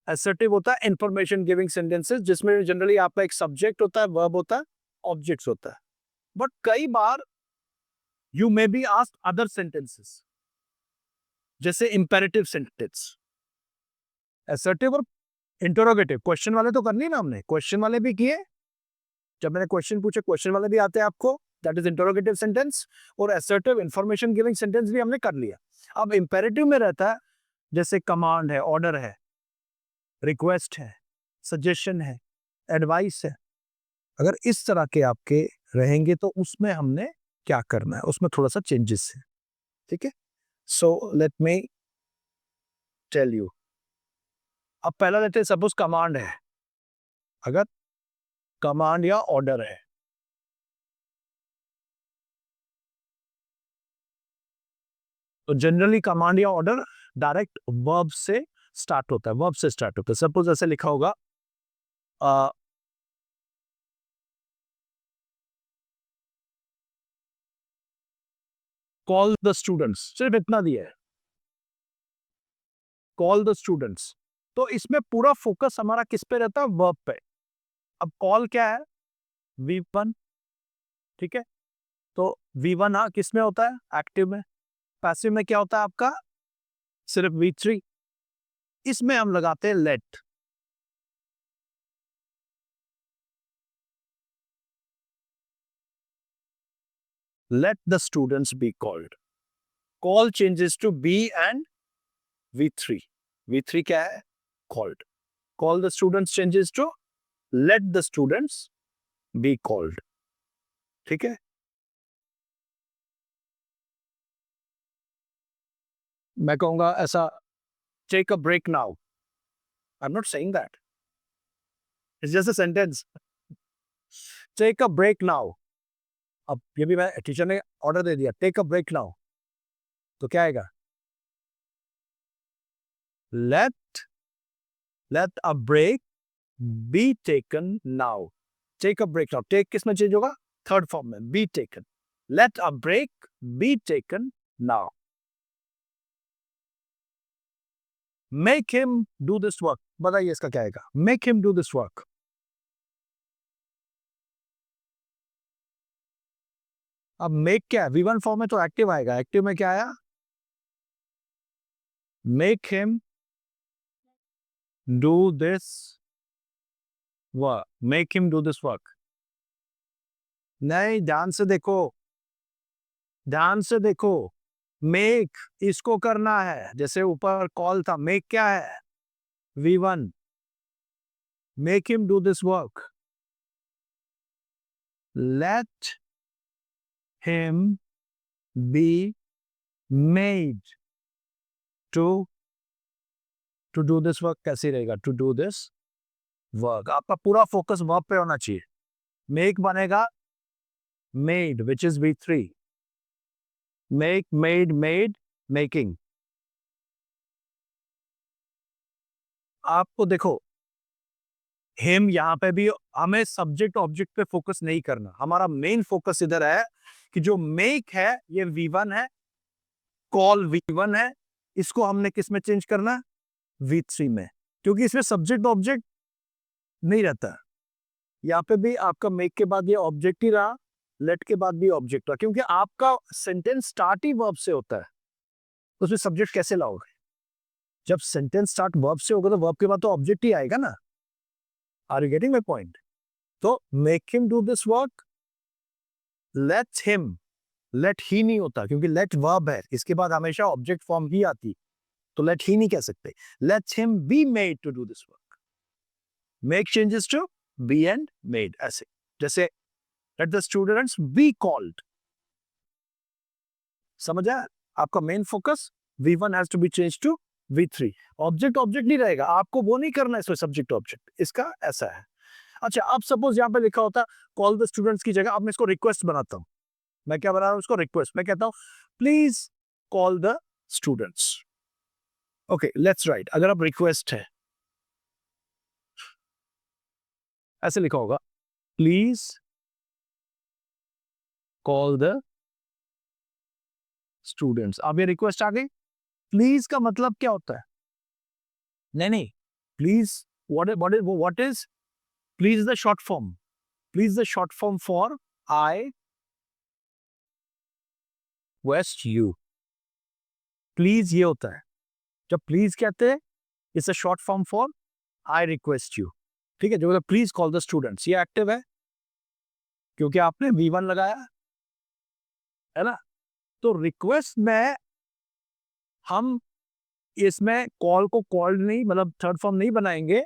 असर्टिव होता है इंफॉर्मेशन गिविंग सेंटेंसेस, जिसमें जनरली आपका एक सब्जेक्ट होता है, वर्ब होता है, ऑब्जेक्ट्स होता है. बट कई बार you may be asked other sentences, जैसे इंपेरेटिव सेंटेंस. असर्टिव और इंटरोगेटिव, क्वेश्चन वाले तो करनी ना हमने, क्वेश्चन वाले भी किए. जब मैंने क्वेश्चन पूछे, क्वेश्चन वाले भी आते हैं आपको, दैट इज इंटरोगेटिव सेंटेंस. और असर्टिव इंफॉर्मेशन गिविंग सेंटेंस भी हमने कर लिया. अब इंपेरेटिव में रहता है, जैसे कमांड है, ऑर्डर है, रिक्वेस्ट है, सजेशन है, एडवाइस है. अगर इस तरह के आपके रहेंगे तो उसमें हमने क्या करना है, उसमें थोड़ा सा चेंजेस है. ठीक है, so let me tell you. अब पहला लेते हैं, सपोज कमांड है. अगर कमांड या ऑर्डर है, तो जनरली कमांड या ऑर्डर डायरेक्ट वर्ब से स्टार्ट होता है, वर्ब से स्टार्ट होता है. सपोज ऐसे लिखा होगा, कॉल द स्टूडेंट्स, सिर्फ इतना दिया है, कॉल द स्टूडेंट्स. तो इसमें पूरा फोकस हमारा किस पे रहता है? वर्ब पे. अब कॉल क्या है? V1. ठीक है, तो V1 हाँ किस में होता है? एक्टिव में. पैसिव में क्या होता है आपका? सिर्फ V3. इसमें हम लगाते हैं let. Let the students be called. Call changes to be and V3. V3 क्या है? Called. Call the students changes to let the students be called. ठीक है, मैं कहूंगा ऐसा, take a break now. I am not saying that, it's just a sentence. Take a break now. अब ये भी मैं, टीचर ने ऑर्डर दे दिया, टेक अ ब्रेक नाउ, तो क्या आएगा? Let let a break be taken now. Take a break now, take किस में चेंज होगा? थर्ड फॉर्म में, be taken. Let a break be taken now. Make him do this work. बताइए इसका क्या आएगा? Make him do this work. अब make क्या है? V1 फॉर्म में तो एक्टिव आएगा. एक्टिव में क्या आया? Make him do this work. Make him do this work. नहीं, ध्यान से देखो, ध्यान से देखो. मेक इसको करना है, जैसे ऊपर कॉल था, मेक क्या है? V1. Make him do this work. Let him be made to to do this work. कैसे रहेगा? To do this work. आपका पूरा फोकस वर्ब पे होना चाहिए. मेक बनेगा made, which is V3. Make, made, made, making. आपको देखो, हिम यहाँ पे भी हमें सब्जेक्ट ऑब्जेक्ट पे फोकस नहीं करना. हमारा मेन फोकस इधर है कि जो मेक है ये V1 है, कॉल V1 है, इसको हमने किस में चेंज करना है? V3 में. क्योंकि इसमें सब्जेक्ट ऑब्जेक्ट नहीं रहता. यहाँ पे भी आपका मेक के बाद ये ऑब्जेक्ट ही रहा, लेट के बाद भी ऑब्जेक्ट रहा, क्योंकि आपका सेंटेंस स्टार्ट ही वर्ब से होता है. तो उसमें सब्जेक्ट कैसे लाओगे? जब सेंटेंस स्टार्ट वर्ब से होगा तो वर्ब के बाद तो ऑब्जेक्ट ही आएगा ना. Are you getting my point? तो make him do this work, let him. Let ही नहीं होता, क्योंकि लेट वर्ब है, इसके बाद हमेशा ऑब्जेक्ट फॉर्म ही आती, तो लेट ही नहीं कह सकते. Let him be made to do this work. Make changes to be and made. ऐसे जैसे let the students be called. समझ आया? आपका main focus V1 has to be change to V3 object object नहीं रहेगा, आपको वो नहीं करना है इसमें सब्जेक्ट ऑब्जेक्ट, इसका ऐसा है। अच्छा, अब सपोज यहाँ पे लिखा होता कॉल द स्टूडेंट्स की जगह अब मैं इसको रिक्वेस्ट बनाता हूँ। मैं क्या बना रहा हूँ इसको रिक्वेस्ट, मैं कहता हूँ please call the students. Okay let's write, अगर अब रिक्वेस्ट है ऐसे लिखा होगा प्लीज कॉल द स्टूडेंट्स। अब ये रिक्वेस्ट आ गई। प्लीज का मतलब क्या होता है? नहीं नहीं, please what is please the short form, please the short form for I west you. Please ये होता है, जब प्लीज कहते हैं it's a short form for I request you. ठीक है, जो प्लीज कॉल द स्टूडेंट्स ये एक्टिव है क्योंकि आपने V1 लगाया है ना। तो रिक्वेस्ट में हम इसमें कॉल को कॉल्ड नहीं मतलब थर्ड फॉर्म नहीं बनाएंगे,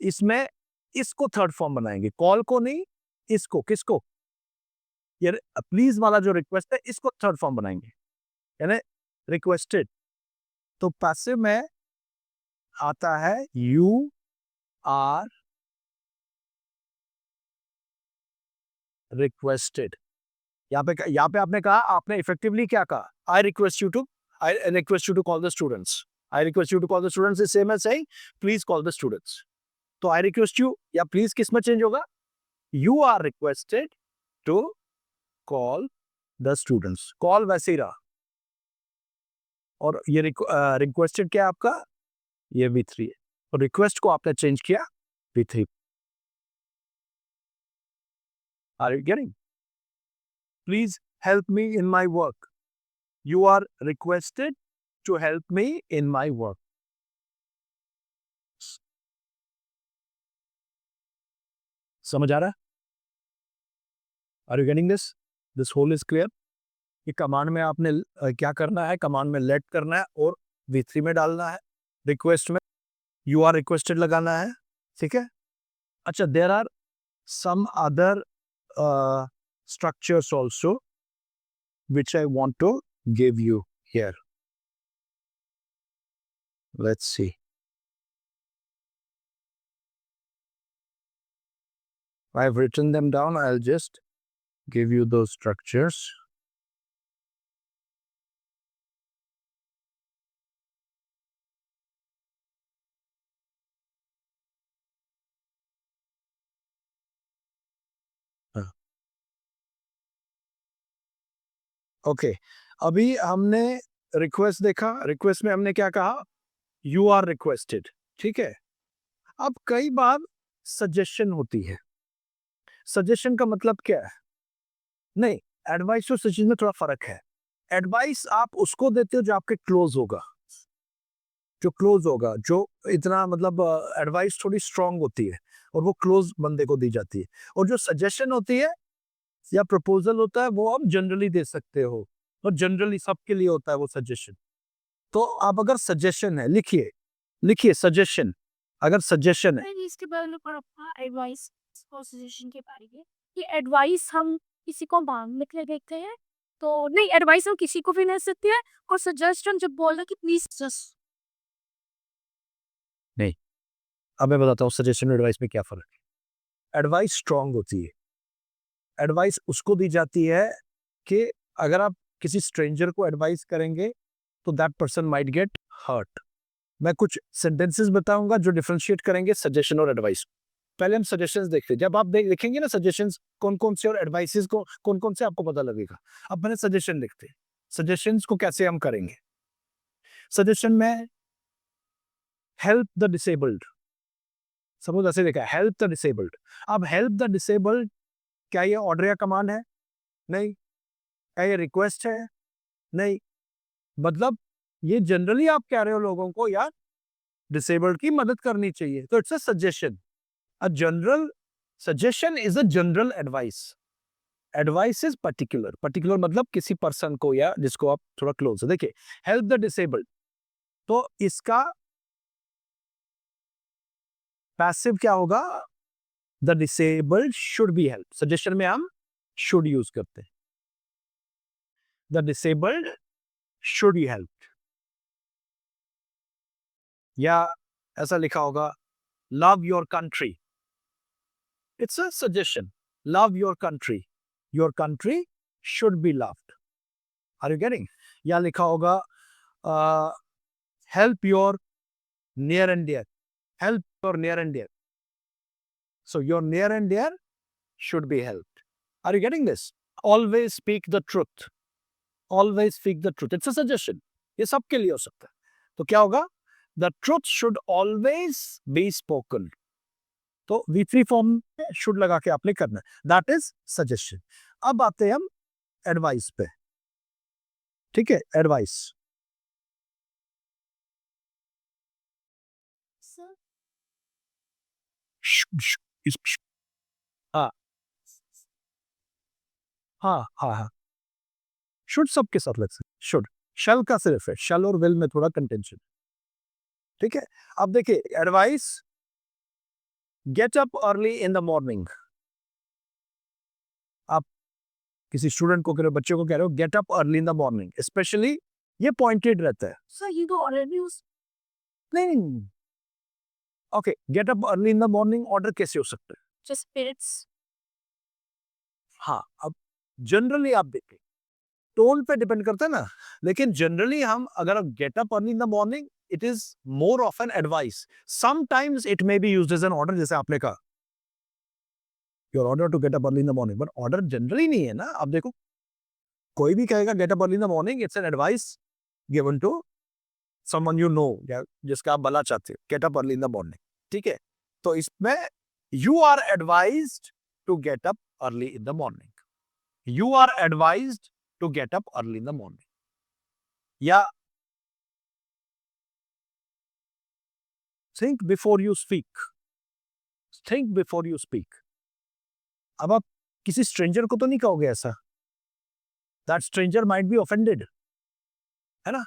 इसमें इसको थर्ड फॉर्म बनाएंगे, कॉल को नहीं, इसको किसको, ये प्लीज वाला जो रिक्वेस्ट है इसको थर्ड फॉर्म बनाएंगे, यानी रिक्वेस्टेड। तो पैसिव में आता है यू आर रिक्वेस्टेड। यहाँ पे आपने कहा, आपने इफेक्टिवली क्या कहा, I request you to call the students. I request you to call the students is same as saying please call the students. तो आई रिक्वेस्ट यू या प्लीज किस में चेंज होगा, you are requested to call the students, call वैसे ही रहा। और ये रिक्वेस्टेड क्या है आपका, ये V3 है, तो रिक्वेस्ट को आपने चेंज किया V3। Are you getting? Please help me in my work, you are requested to help me in my work. समझ आ रहा है? Are you getting this? This whole is clear. कि कमांड में आपने क्या करना है, कमांड में लेट करना है और V3 में डालना है, रिक्वेस्ट में यू आर रिक्वेस्टेड लगाना है। ठीक है। अच्छा, there are some other structures also which I want to give you here. Let's see. I've written them down. I'll just give you those structures. Okay, अभी हमने रिक्वेस्ट देखा, request में हमने क्या कहा, यू आर रिक्वेस्टेड। ठीक है। अब कई बार सजेशन होती है। सजेशन का मतलब क्या है? नहीं, एडवाइस और सजेशन में थोड़ा फर्क है। एडवाइस आप उसको देते हो जो आपके क्लोज होगा, जो क्लोज होगा, जो इतना मतलब एडवाइस थोड़ी स्ट्रांग होती है और वो क्लोज बंदे को दी जाती है। और जो सजेशन होती है या प्रपोजल होता है वो आप जनरली दे सकते हो, और जनरली सबके लिए होता है वो सजेशन। तो आप अगर सजेशन है, लिखिए लिखिए सजेशन, अगर सजेशन है मैंने इसके बारे में पढ़ा था एडवाइस और सजेशन के बारे में कि एडवाइस हम किसी को मांगने के लिए देखते हैं, तो नहीं एडवाइस हम किसी को भी ले सकते हैं, और सजेशन जब बोल रहा कि प्लीज जस्ट नहीं। अब मैं बताता हूँ सजेशन और एडवाइस में क्या फर्क है। एडवाइस स्ट्रांग होती है, एडवाइस उसको दी जाती है कि अगर आप किसी स्ट्रेंजर को एडवाइस करेंगे तो that person might get hurt. मैं कुछ सेंटेंसेस बताऊंगा जो डिफरेंशिएट करेंगे सजेशन और एडवाइस। पहले हम सजेशंस देखते हैं, जब आप देखेंगे ना सजेशंस कौन कौन से और एडवाइसेस को कौन कौन से आपको पता लगेगा। अब मैंने सजेशन लिखते हैं, सजेशंस को कैसे हम करेंगे। सजेशन में हेल्प द डिसेबल्ड, सपोज ऐसे देखा है हेल्प द डिसेबल्ड। अब हेल्प द डिसेबल्ड क्या ये ऑर्डर या कमांड है? नहीं। क्या ये रिक्वेस्ट है? नहीं। मतलब ये जनरली आप कह रहे हो लोगों को यार डिसेबल्ड की मदद करनी चाहिए, तो it's a suggestion. A general suggestion is a general advice, advice is particular, particular मतलब किसी पर्सन को या जिसको आप थोड़ा क्लोज है। देखिए हेल्प द डिसेबल्ड, तो इसका पैसिव क्या होगा, the disabled should be help. Suggestion में हम शुड यूज करते हैं, the disabled should be help. या ऐसा लिखा होगा love your country, it's a suggestion, love your country should be loved, are you getting? या लिखा होगा help your near and dear, help your near and dear, so your near and dear should be helped. Are you getting this? Always speak the truth. Always speak the truth. It's a suggestion. ये सबके लिए हो सकता है. तो क्या होगा? The truth should always be spoken. तो V3 फॉर्म में should लगा के आपने करना है. That is suggestion. अब आते हैं हम advice पे. ठीक है? Advice. Sir, हाँ हाँ हाँ हाँ. शुड सबके साथ लग सकते, शुड. शल का सिर्फ है, शल और विल में थोड़ा कंटेंशन. ठीक है, अब देखिए advice, gate up early in the morning. आप किसी स्टूडेंट को कह रहे हो, बच्चे को कह रहे हो get up early in the morning, specially ये पॉइंटेड रहता है. sir, you do already use नहीं, okay, gate up early in the morning order कैसे हो सकता है? just spirits. हाँ, अब जनरली आप देखिए टोन पे डिपेंड करता है ना, लेकिन जनरली हम अगर get up early in the morning, it is more of an advice. Sometimes it may be used as an order, जैसे आपने कहा your order to get up early in the morning, but order generally नहीं है ना. आप देखो कोई भी कहेगा get up early in the morning, it's an advice given to someone you know, या जिसका आप भला चाहते हो, get up early in the morning. ठीक है, तो इसमें you are advised to get up early in the morning, you are advised to get up early in the morning. या think before you speak, think before you speak. अब आप किसी stranger को तो नहीं कहोगे ऐसा, that stranger might be offended, है ना?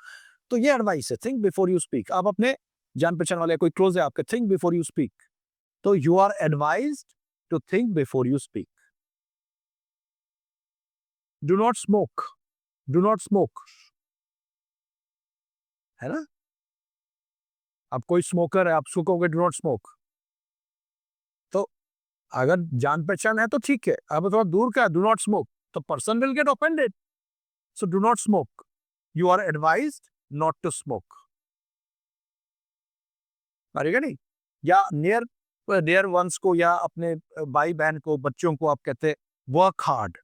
तो ये एडवाइस है, think before you speak. आप अपने जान पहचान वाले कोई क्लोज है आपके, think before you speak. तो you are advised to think before you speak. Do not smoke, do not smoke, है ना? आप कोई स्मोकर है, आप उसको कहोगे डू नॉट स्मोक, तो अगर जान पहचान है तो ठीक है, अब थोड़ा दूर का डू नॉट स्मोक, तो person will get offended. So do not smoke, you are advised not to smoke. नहीं, या नियर वंस को, या अपने भाई बहन को, बच्चों को आप कहते हैं वर्क हार्ड,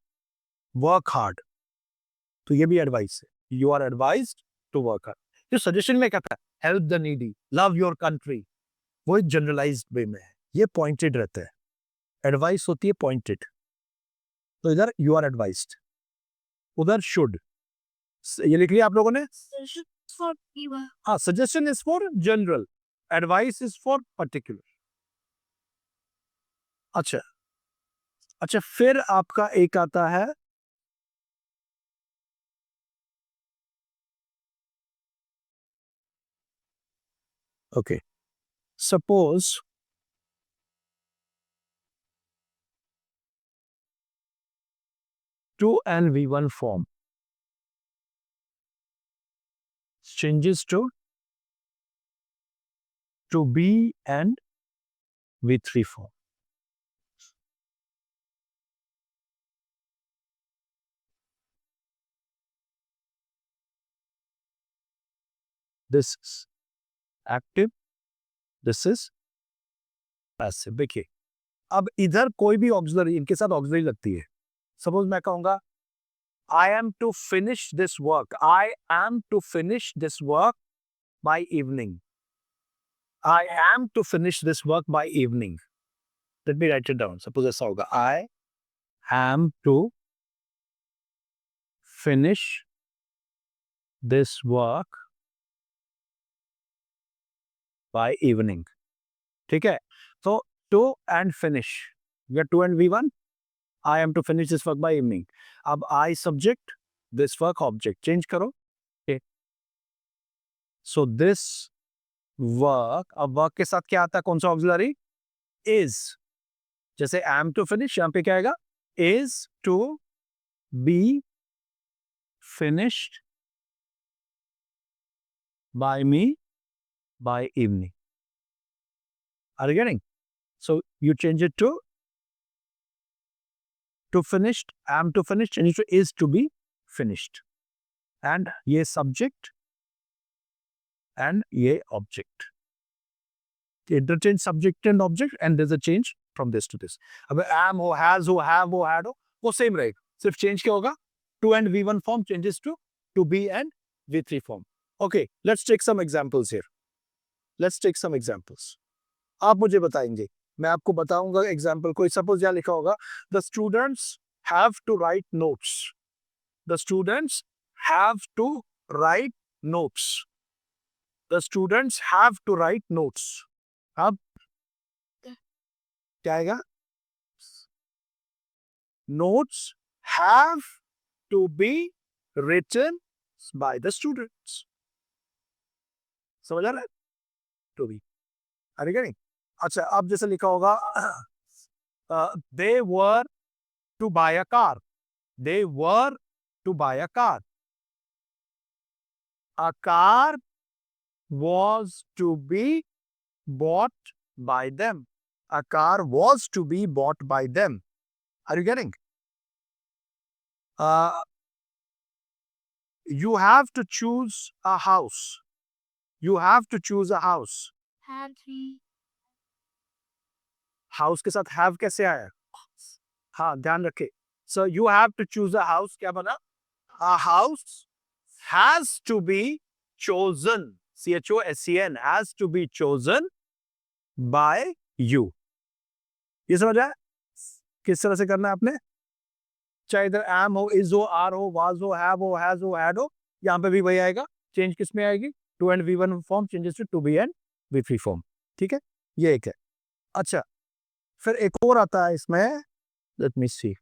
वर्क हार्ड, तो ये भी एडवाइस है, you are advised to work hard. जो सजेशन में कहता है help the needy, love your country, वो जनरलाइज्ड वे में है, ये पॉइंटेड रहता है. एडवाइस होती है पॉइंटेड, तो इधर यू आर एडवाइज्ड, उधर शुड. ये लिख लिया आप लोगों ने? Suggestions for people. हाँ, suggestion is for general, advice is for particular. अच्छा अच्छा, फिर आपका एक आता है okay, suppose to and V1 form changes to B and V3 form. This is active, this is passive. देखिए अब इधर कोई भी ऑक्सिलरी, इनके साथ ऑक्सिलरी लगती है. सपोज मैं कहूंगा I am to finish this work, I am to finish this work by evening, I am to finish this work by evening. Let me write it down. Suppose ऐसा होगा I am to finish this work by evening. ठीक है, तो to and finish, we are to and V1, I am to finish this work by evening. अब I subject, this work object, change करो. Okay. So this work, अब work के साथ क्या आता है, कौन सा ऑक्सिलरी? is. जैसे am to finish, यहाँ पे क्या आएगा? is to be finished by me by evening. Are you getting? So you change it to finished. Am to finished change it to is to be finished. And ye subject and ye object. Interchange subject and object, and there's a change from this to this. अब am हो, has हो, have हो, had हो, वो same रहेगा. सिर्फ change क्या होगा? To and V1 form changes to be and V3 form. Okay, let's take some examples here. Let's take some examples. आप मुझे बताएंगे, मैं आपको बताऊंगा एग्जाम्पल. कोई सपोज यहाँ लिखा होगा, the students have to write notes. The students have to write notes. The students have to write notes. अब क्या आएगा? Notes have to be written by the students. समझ आ रहा है? To be. Are you getting? अच्छा, अब जैसे लिखा होगा, they were to buy a car. They were to buy a car. A car was to be bought by them. A car was to be bought by them. Are you getting? You have to choose a house. You have to choose a house. Have three. House के साथ have कैसे आया? हाँ, ध्यान रखे. So you have to choose a house. क्या बना? A house has to be chosen. CHOSEN has to be chosen by you. ये समझ आया? किस तरह से करना है आपने? चाहे इधर am हो, is हो, are हो, was हो, have हो, has हो, had हो, यहाँ पे भी वही आएगा. चेंज किस में आएगी? To and V1 form changes to be and V3 form. ठीक है, ये एक है. अच्छा, फिर एक और आता है इसमें. Let me see.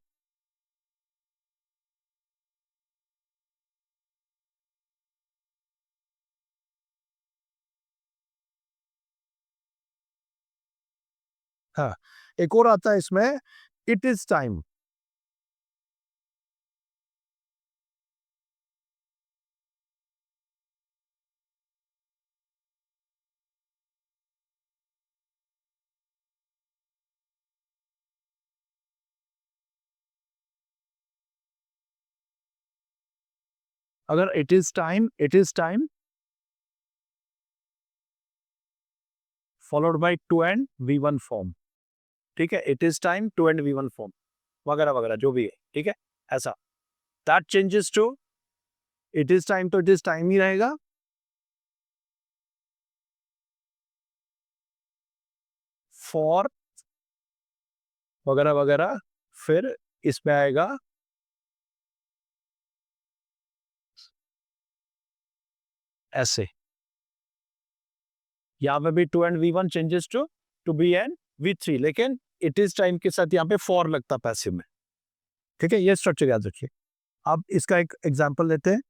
हाँ, एक और आता है इसमें. It is time. अगर it is time followed by to and V1 form. ठीक है, it is time to and V1 form वगैरह वगैरह जो भी है. ठीक है, ऐसा. That changes to it is time, तो it is time ही रहेगा. For वगैरह वगैरह, फिर इसमें आएगा ऐसे. यहाँ पे भी to and V1 changes to be and V3, लेकिन इट इज टाइम के साथ यहाँ पे फॉर लगता पैसिव में. ठीक है, ये स्ट्रक्चर याद रखिए. अब इसका एक एग्जांपल लेते हैं.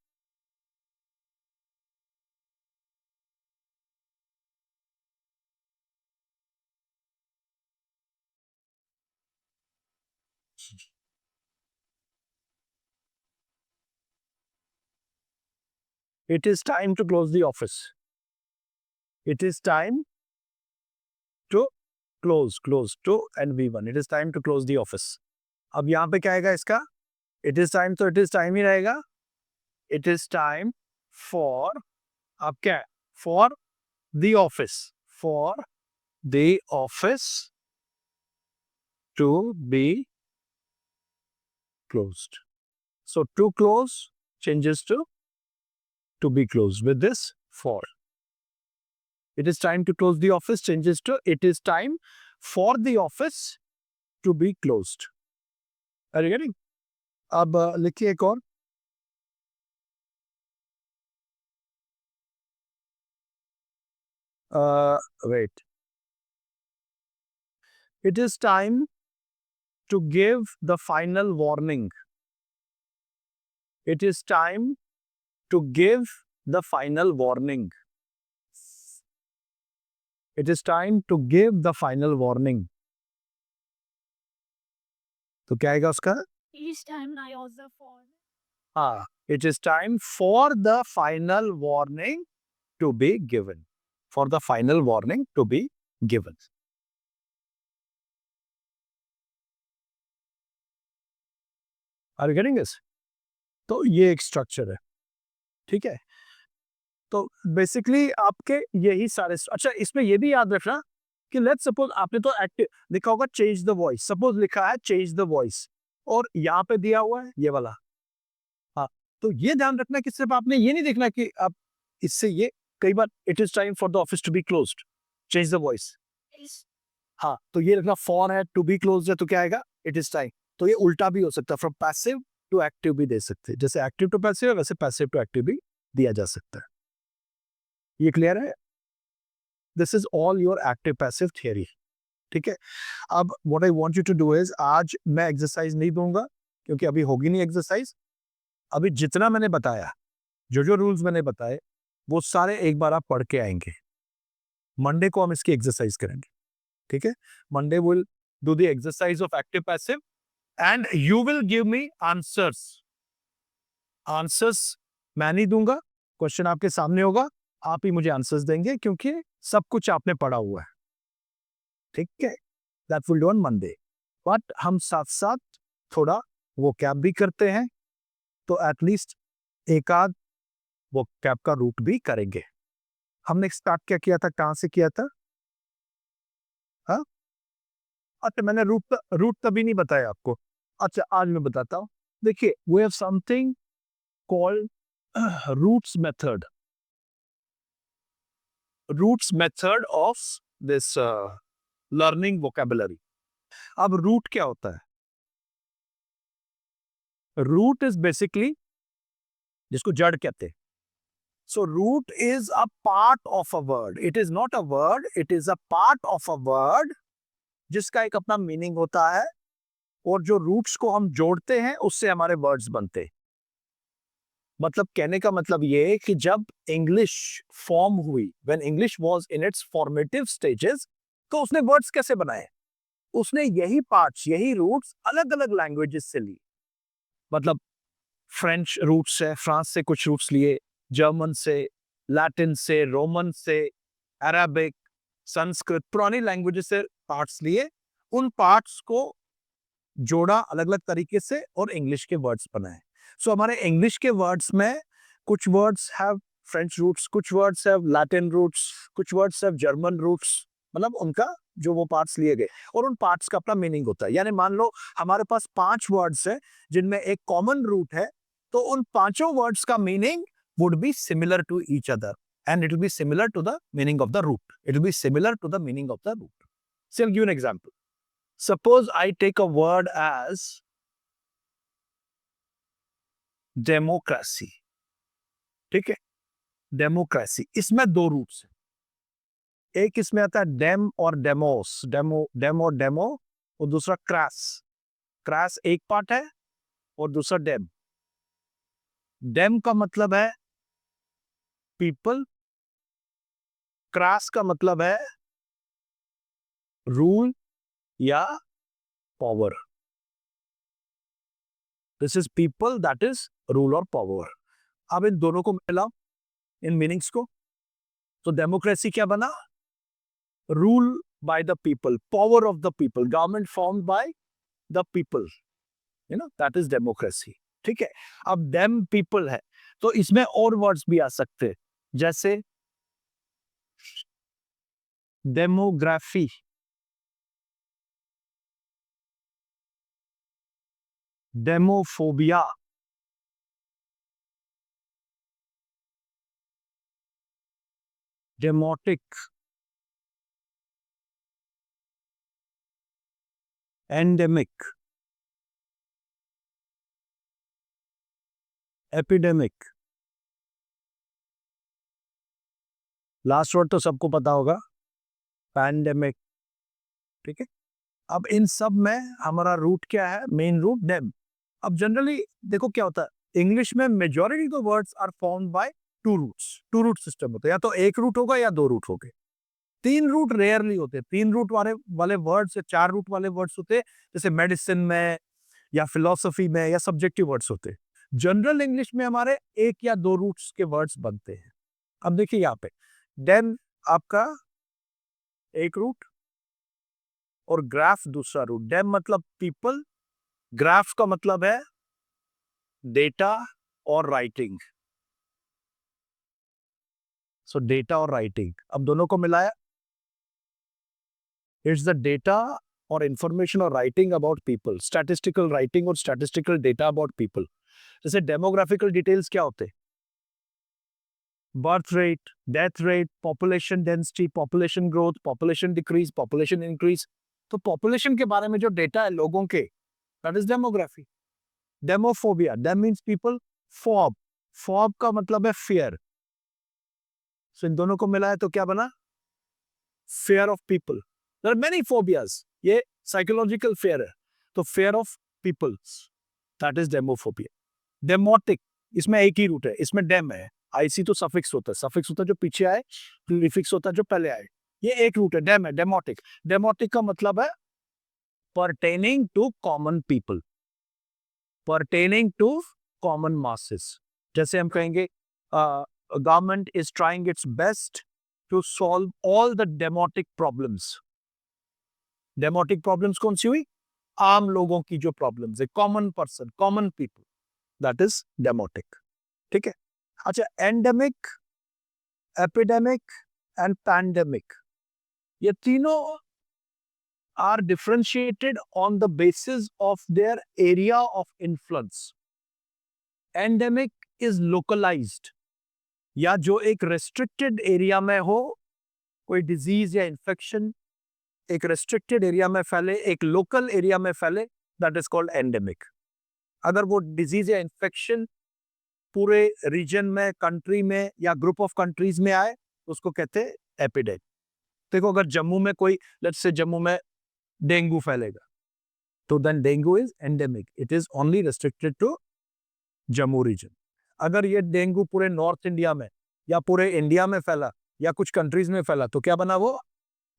It is time to close the office. It is time to close to and V1. It is time to close the office. अब यहाँ पे क्या आएगा इसका? It is time, तो it is time ही रहेगा. It is time for, अब क्या है? For the office. For the office to be closed. So to close changes to be closed with this for. It is time to close the office changes to it is time for the office to be closed. Are you getting? अब लिखिए एक और. Wait. It is time to give the final warning. It is time to give the final warning. It is time to give the final warning. तो क्या आएगा उसका? It is time I also for. हाँ, it is time for the final warning to be given. for the final warning to be given. Are you getting this? तो ये एक structure है, ठीक है। तो बेसिकली आपके यही सारे, अच्छा इसमें ये भी याद रखना कि लेट्स सपोज आपने तो एक्टिव लिखा होगा चेंज द वॉइस, सपोज लिखा है चेंज द वॉइस और यहाँ पे दिया हुआ है ये वाला, हाँ, तो ये ध्यान रखना कि सिर्फ आपने ये नहीं देखना कि आप इससे ये, कई बार it is time for the office to be closed, change the voice, हाँ, तो ये रखना फॉर है, टू बी क्लोज्ड है तो क्या आएगा, इट इज टाइम। तो ये उल्टा भी हो सकता है, फ्रॉम पैसिव टू एक्टिव भी दे सकते हैं, जैसे एक्टिव टू पैसिव है वैसे पैसिव टू एक्टिव भी दिया जा सकता है। ये क्लियर है? This is all your active passive theory, ठीक है। अब what I want you to do is, आज मैं एक्सरसाइज नहीं दूंगा क्योंकि अभी होगी नहीं एक्सरसाइज, अभी जितना मैंने बताया, जो जो रूल्स मैंने बताए वो सारे एक बार आप पढ़ के आएंगे। मंडे को हम इसकी एक्सरसाइज करेंगे, ठीक है। Monday will do the exercise of active passive and you will give me answers. Answers मैं नहीं दूंगा, क्वेश्चन आपके सामने होगा, आप ही मुझे आंसर्स देंगे क्योंकि सब कुछ आपने पढ़ा हुआ है, ठीक है। That will do on Monday, but हम साथ साथ थोड़ा वो कैप भी करते हैं, तो एटलीस्ट एक आध वो कैप का रूट भी करेंगे। हमने स्टार्ट क्या किया था, कहां से किया था, हाँ, अच्छा मैंने रूट तभी नहीं बताया आपको, अच्छा आज मैं बताता हूं। देखिए we have something called roots method, roots method of this learning vocabulary. अब रूट क्या होता है, रूट इज बेसिकली जिसको जड़ कहते हैं। So root is a part of a word, it is not a word, it is a part of a word जिसका एक अपना मीनिंग होता है, और जो रूट्स को हम जोड़ते हैं उससे हमारे वर्ड्स बनते हैं। मतलब कहने का मतलब ये है कि जब इंग्लिश फॉर्म हुई, when English was in its formative stages, तो उसने वर्ड्स कैसे बनाए, उसने यही पार्ट्स, यही रूट्स अलग अलग लैंग्वेजेस से ली। मतलब फ्रेंच रूट्स है, फ्रांस से कुछ रूट्स लिए, जर्मन से, लैटिन से, रोमन से, अरबिक, संस्कृत, पुरानी लैंग्वेजेस से पार्ट्स लिए, उन पार्ट्स को जोड़ा अलग अलग तरीके से और इंग्लिश के वर्ड्स बनाए। सो हमारे इंग्लिश के वर्ड्स में कुछ वर्ड्स हैव फ्रेंच रूट्स, कुछ वर्ड्स हैव लैटिन रूट्स, कुछ वर्ड्स हैव जर्मन रूट्स, मतलब उनका जो वो पार्ट्स लिए गए और उन पार्ट्स का अपना मीनिंग होता है। यानी मान लो हमारे पास 5 वर्ड्स है जिनमें एक कॉमन रूट है, तो उन पांचों वर्ड्स का meaning would be similar to each other and it will be similar to the meaning of the root, it will be similar to the meaning of the root. So I'll give you an example. Suppose I take a word as democracy, ठीक है, democracy, इसमें 2 roots हैं, एक इसमें आता है dam और demos, demo demo, और दूसरा क्रैस, क्रैस एक पार्ट है और दूसरा डेम। डेम का मतलब है पीपल, क्रैस का मतलब है रूल या power. This is people, that is rule और पावर। अब इन दोनों को मिलाओ, इन मीनिंग्स को, तो डेमोक्रेसी क्या बना, rule by the people, power of the people, government formed by the people, you know, that is democracy, ठीक है। अब डेम पीपल है तो इसमें और वर्ड्स भी आ सकते हैं, जैसे demography, demophobia, demotic, endemic, epidemic. Last word तो सबको पता होगा, पैंडेमिक, ठीक है। अब इन सब में हमारा रूट क्या है, मेन रूट डेम। अब जनरली देखो क्या होता है, इंग्लिश में majority of words are formed by 2 roots, 2 root system होता है, या तो एक रूट होगा या 2 रूट होंगे, 3 रूट रेयरली होते हैं। 3 रूट वाले वर्ड्स या 4 रूट वाले वर्ड्स होते हैं, जैसे मेडिसिन में या फिलोसफी में या सब्जेक्टिव वर्ड्स होते हैं। जनरल इंग्लिश में हमारे 1 या 2 रूट्स के वर्ड्स बनते हैं। अब देखिए यहाँ पे डेम, आपका एक रूट और ग्राफ दूसरा रूट। डेम मतलब पीपल, ग्राफ का मतलब है डेटा और राइटिंग। सो डेटा और राइटिंग, अब दोनों को मिलाया, इट्स द डेटा और इंफॉर्मेशन और writing about people, statistical writing और स्टैटिस्टिकल डेटा अबाउट पीपल। जैसे डेमोग्राफिकल डिटेल्स क्या होते हैं? Birth rate, death rate, population density, population growth, population decrease, population increase. तो पॉपुलेशन के बारे में जो डेटा है लोगों के, that is demography. डेमोफोबिया, dem means people, phob, phob का मतलब है फियर। सो इन दोनों को मिलाया तो क्या बना? Fear of people. There are many phobias, ये साइकोलॉजिकल फेयर है। तो fear of people, that is demophobia. Demotic, इसमें एक ही रूट है, इसमें डेम है, आईसी तो सफिक्स होता है, सफिक्स होता है जो पीछे आए, प्रीफिक्स होता है जो पहले आए। ये एक रूट है, डेम है, डेमोटिक। डेमोटिक का मतलब है pertaining to common people, pertaining to common masses. जैसे हम कहेंगे government is trying its best to solve all the demotic problems. Demotic problems कौन सी हुई? आम लोगों की जो प्रॉब्लम्स है, common person, common people, that is demotic. ठीक है। अच्छा, एंडेमिक, एपिडेमिक एंड पैंडेमिक, ये तीनों are differentiated on the basis of their area of influence. Endemic is localized, या जो एक restricted area में हो, कोई disease या infection एक restricted area में फैले, एक local area में फैले, that is called endemic. अगर वो disease या infection पूरे region में, country में या group of countries में आए, उसको कहते हैं epidemic. देखो अगर जम्मू में कोई, let's say जम्मू में डेंगू फैलेगा, तो then dengue is endemic, it is only restricted to Jammu region. अगर ये डेंगू पूरे नॉर्थ इंडिया में या पूरे इंडिया में फैला या कुछ कंट्रीज में फैला तो क्या बना वो?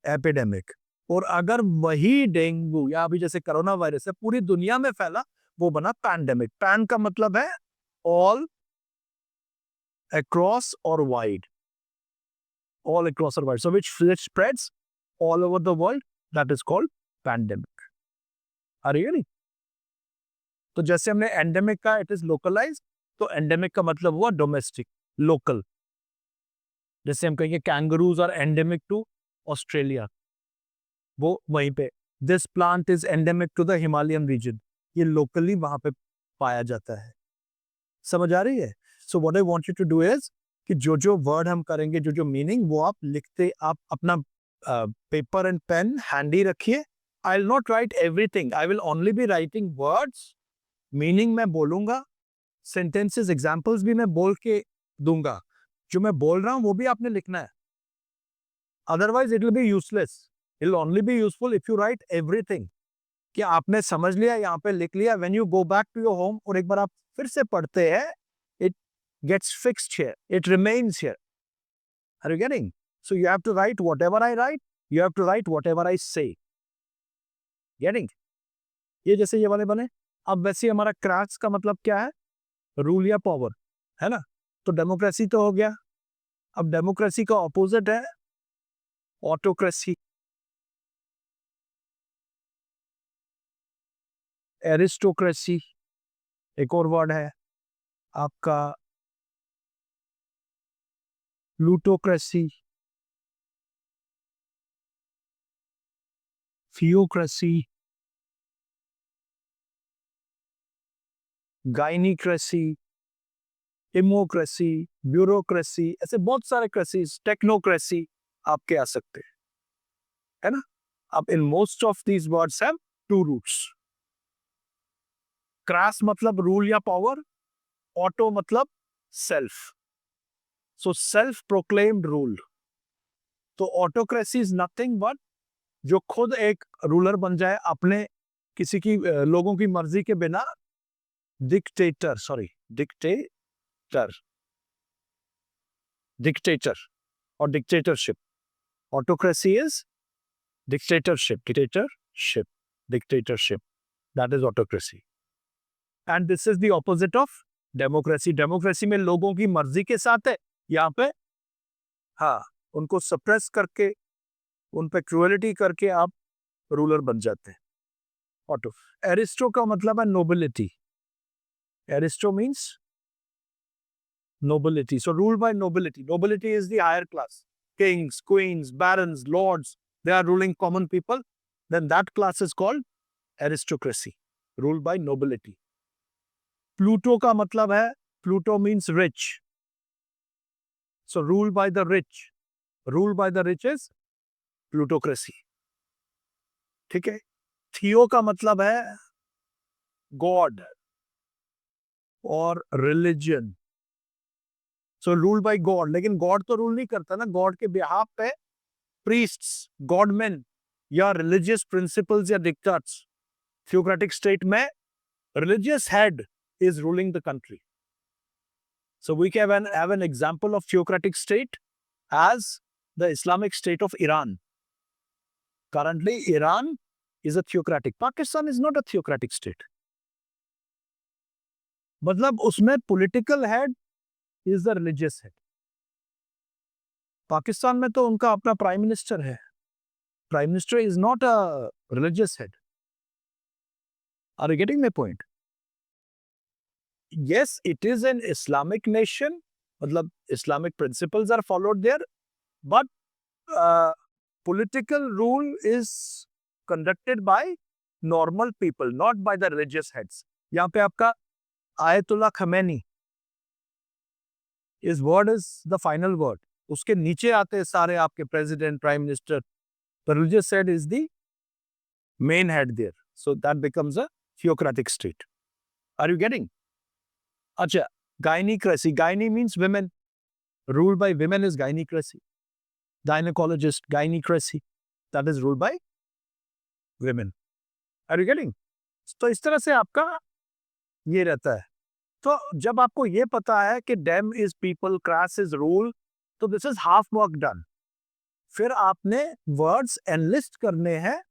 एपिडेमिक। और अगर वही डेंगू या अभी जैसे कोरोना वायरस है पूरी दुनिया में फैला, वो बना पैंडेमिक। पैन का मतलब है ऑल, अक्रॉस और wide, all across the world, so which spreads all over the world, that is called pandemic. Are you getting? तो जैसे हमने एंडेमिक का इट इज लोकलाइज, तो एंडेमिक का मतलब हुआ डोमेस्टिक, लोकल। जैसे हम कहेंगे kangaroos are endemic to Australia, वो वहीं पे। This plant is endemic to the Himalayan region, ये लोकली वहां पे पाया जाता है। समझ आ रही है? So what I want you to do is कि जो जो वर्ड हम करेंगे, जो जो मीनिंग, वो आप लिखते, आप अपना पेपर एंड पेन हैंडी रखिए। I will not right everything, I will only be writing words, meaning मैं बोलूंगा, सेंटेंसेस एग्जांपल्स भी मैं बोल के दूंगा, जो मैं बोल रहा हूं वो भी आपने लिखना है। Otherwise it will be useless, it will only be useful if you write everything. कि आपने समझ लिया, यहाँ पे लिख लिया, when you go back to your home और एक बार आप फिर से पढ़ते हैं, it gets fixed here, it remains here. Are you getting? So you have to write whatever I write, you have to write whatever I say. Getting? ये जैसे ये वाले बने। अब वैसे हमारा क्रैक्स का मतलब क्या है? रूल या पावर, है ना? तो डेमोक्रेसी तो हो गया। अब डेमोक्रेसी का ऑपोजिट है ऑटोक्रेसी, एरिस्टोक्रेसी, एक और वर्ड है आपका प्लूटोक्रेसी, थियोक्रेसी, गाइनिक्रेसी, डेमोक्रेसी, ब्यूरोक्रेसी, ऐसे बहुत सारे क्रेसीज, टेक्नोक्रेसी आपके आ सकते हैं, है ना? अब in most of these words have two roots. क्रास मतलब रूल या पावर, ऑटो मतलब self, so self proclaimed rule. तो ऑटोक्रेसी इज नथिंग बट जो खुद एक रूलर बन जाए अपने किसी की लोगों की मर्जी के बिना। डिक्टेटर, सॉरी, डिक्टेटर, डिक्टेटर और dictatorship. Autocracy is dictatorship, dictatorship, dictatorship, that is autocracy. And this is the opposite of democracy. Democracy में लोगों की मर्जी के साथ है, यहाँ पे हाँ उनको सप्रेस करके, उन पे क्रूएलिटी करके आप रूलर बन जाते हैं। ऑटो एरिस्टो का मतलब है nobility. Aristo means nobility. So ruled by nobility. Nobility is the higher class. Kings, queens, barons, lords, they are ruling common people. Then that class is called aristocracy, ruled by nobility. Pluto का मतलब है, Pluto means rich. So ruled by the rich. Ruled by the rich is plutocracy. ठीक है? Theo का मतलब है God और religion. So ruled by God. लेकिन God तो रूल नहीं करता ना, God के बिहाफ पे priests, godmen या religious principles या dictats. Theocratic state में religious head is ruling the country. So we can have an example of theocratic state as the Islamic state of Iran. Currently, Iran is a theocratic. Pakistan is not a theocratic state. मतलब उसमें political head is the religious head. Pakistan में तो उनका अपना prime minister है. Prime Minister is not a religious head. Are you getting my point? Yes, it is an Islamic nation. मतलब Islamic principles are followed there, but political rule is conducted by normal people, not by the religious heads. यहाँ पे आपका ayatollah खमैनी, his word is the final word. उसके नीचे आते हैं सारे आपके president, prime minister. The religious head is the main head there. So that becomes a theocratic state. Are you getting? Acha, gynecracy. Gyne means women. Ruled by women is gynecracy. Gynecologist, gynecracy. That is ruled by women. Are you getting? तो इस तरह से आपका ये रहता है. तो जब आपको ये पता है कि dem is people, crass is rule, तो this is half work done. फिर आपने words enlist करने हैं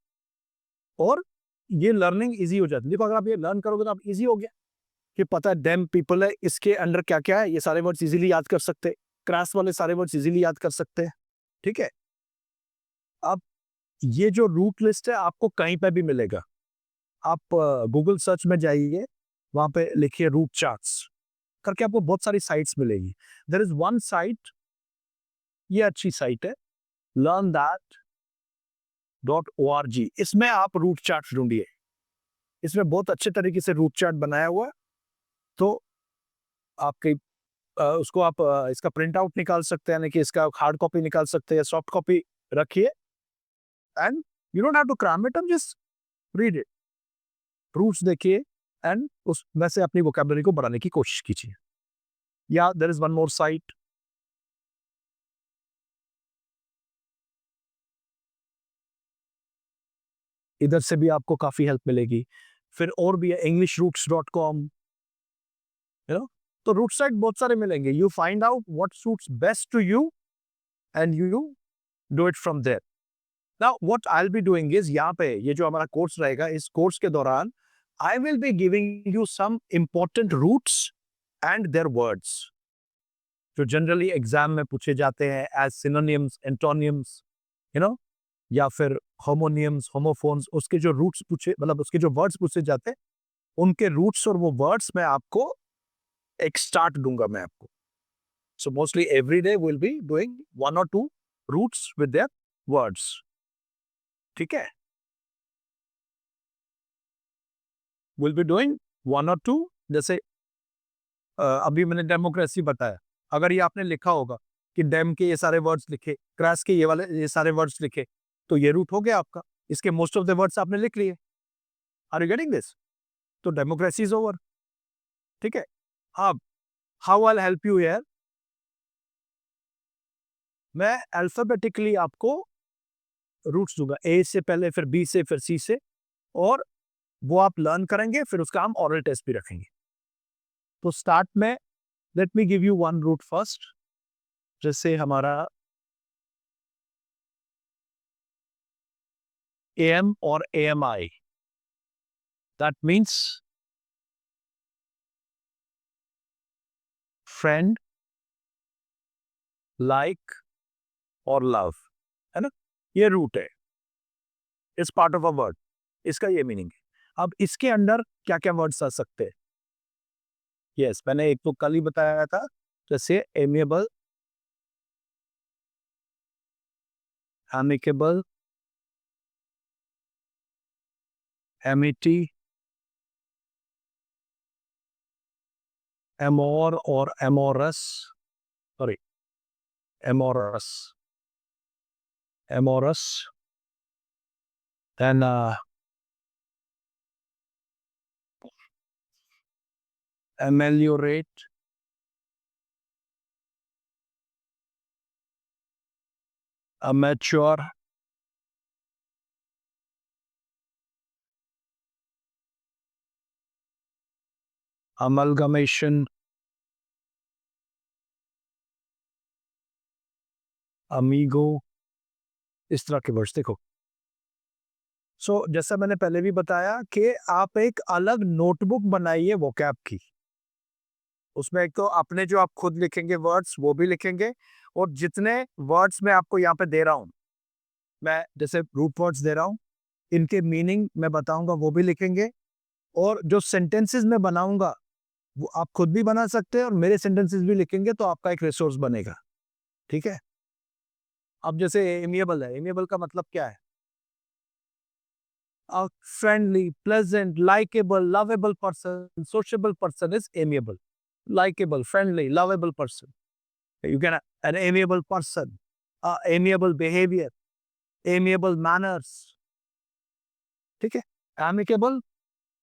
और ये लर्निंग इजी हो जाती है. देखो अगर आप ये लर्न करोगे तो आप इजी हो गया कि पता है dem people है, इसके अंडर क्या क्या है, ये सारे वर्ड्स इजीली याद कर सकते हैं. क्रैश वाले सारे वर्ड्स इजीली याद कर सकते हैं. ठीक है. अब ये जो रूट लिस्ट है आपको कहीं पे भी मिलेगा. आप गूगल सर्च में जाइए, वहां पे लिखिए रूट चार्ट्स करके, आपको बहुत सारी साइट्स मिलेगी. देयर इज वन साइट, ये अच्छी साइट है, learnthat.org. इसमें आप रूट चार्ट ढूंढिए. इसमें बहुत अच्छे तरीके से रूट चार्ट बनाया हुआ है. तो आपके उसको आप इसका प्रिंट आउट निकाल सकते हैं, यानी कि इसका हार्ड कॉपी निकाल सकते हैं, सॉफ्ट कॉपी रखिए and you don't have to cram it, just read it. Roots देखिए एंड उस वैसे अपनी वोकैबुलरी को बढ़ाने की कोशिश कीजिए. या there is one more site, इधर से भी आपको काफी हेल्प मिलेगी. फिर और भी है englishroots.com, यू नो. तो रूट साइट बहुत सारे मिलेंगे. You find out what suits best to you and you do it from there. Now what I will be doing is, यहाँ पे ये जो हमारा कोर्स रहेगा, इस कोर्स के दौरान I will be giving you some important roots and their words जो जनरली एग्जाम में पूछे जाते हैं as synonyms, antonyms, you know, या फिर होमोनियम्स, होमोफोन्स. उसके जो रूट्स पूछे, मतलब उसके जो वर्ड्स पूछे जाते हैं, उनके रूट्स और वो वर्ड्स में आपको एक स्टार्ट दूंगा मैं आपको. So mostly every day will be doing 1 or 2 roots with their words. ठीक है. Will be doing 1 or 2. जैसे अभी मैंने डेमोक्रेसी बताया, अगर ये आपने लिखा होगा कि डेम के ये सारे वर्ड्स लिखे, क्रैश के ये सारे वर्ड्स लिखे, तो ये रूट हो गया आपका. इसके मोस्ट ऑफ द वर्ड्स आपने लिख लिए. Are you getting this? तो डेमोक्रेसी इज ओवर. ठीक है. अब how I help you here, मैं अल्फाबेटिकली आपको रूट्स दूंगा, ए से पहले, फिर बी से, फिर सी से, और वो आप लर्न करेंगे. फिर उसका हम ऑरल टेस्ट भी रखेंगे. तो स्टार्ट में let me give you one root first. जैसे हमारा AM or AMI, that means friend, like, और लव, है ना, ये रूट है इस पार्ट ऑफ अ वर्ड, इसका ये मीनिंग है। अब इसके अंदर क्या क्या वर्ड्स आ सकते हैं? यस, मैंने एक तो कल ही बताया था, जैसे एमिएबल, एमिकेबल, एमिटी, एमोर और amorous, sorry, amorous, amorous, then ameliorate, amateur, amalgamation, amigo, इस तरह के वर्ड्स देखो। सो जैसा मैंने पहले भी बताया कि आप एक अलग नोटबुक बनाइए वोकैब की। उसमें एक तो अपने जो आप खुद लिखेंगे वर्ड्स वो भी लिखेंगे, और जितने वर्ड्स मैं आपको यहाँ पे दे रहा हूँ, मैं जैसे रूट वर्ड्स दे रहा हूँ, इनके मीनिंग मैं बताऊंगा वो भी लिखेंगे, और जो सेंटेंसेस मैं बनाऊंगा वो आप खुद भी बना सकते हैं और मेरे सेंटेंसेस भी लिखेंगे, तो आपका एक रिसोर्स बनेगा। ठीक है। अब जैसे एमिएबल है, एमिएबल का मतलब क्या है? A friendly, pleasant, likable, lovable person, sociable person is amiable. Likable, friendly, lovable person. You can an amiable person, amiable behavior, amiable manners. ठीक है। Amicable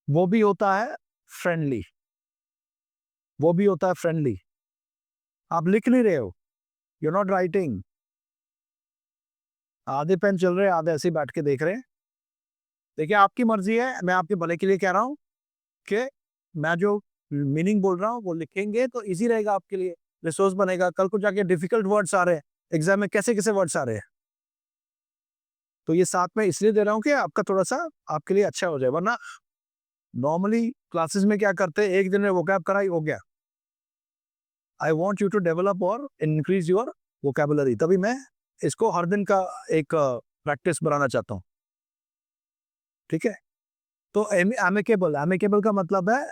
वो भी होता है फ्रेंडली, वो भी होता है फ्रेंडली। आप लिख नहीं रहे हो, यू नॉट राइटिंग, आधे पेन चल रहे हैं, आधे ऐसे ही बैठ के देख रहे हैं। देखिए आपकी मर्जी है, मैं आपके भले के लिए कह रहा हूँ कि मैं जो मीनिंग बोल रहा हूँ वो लिखेंगे तो इजी रहेगा आपके लिए, रिसोर्स बनेगा। कल को जाके डिफिकल्ट वर्ड्स आ रहे हैं एग्जाम में, कैसे कैसे वर्ड्स आ रहे हैं, तो ये साथ में इसलिए दे रहा हूँ कि आपका थोड़ा सा आपके लिए अच्छा हो जाए। वरना नॉर्मली क्लासेस में क्या करते हैं, एक दिन में वोकैब कराई हो गया। I want you to develop और इंक्रीज योर वोकेबुलरी, तभी मैं इसको हर दिन का एक प्रैक्टिस बनाना चाहता हूँ। ठीक है। तो एमिकेबल, एमिकेबल का मतलब है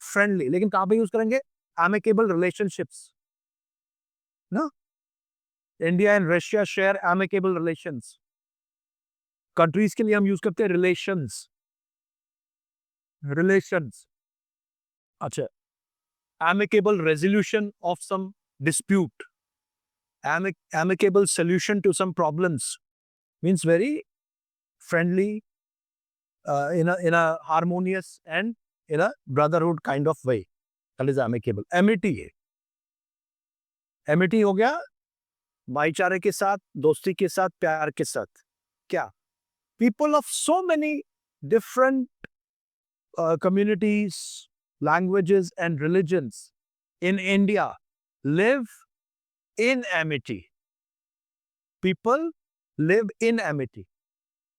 फ्रेंडली, लेकिन कहां पे यूज करेंगे? एमिकेबल रिलेशनशिप्स ना, India and Russia share amicable relations. Countries के लिए हम यूज करते हैं रिलेशंस, रिलेशंस। अच्छा, amicable resolution of some dispute, amicable solution to some problems, means very friendly, in a harmonious and in a brotherhood kind of way, that is amicable। amity है, amity हो गया भाईचारे के साथ, दोस्ती के साथ, प्यार के साथ। क्या? people of so many different communities, languages and religions in India live in amity। people live in amity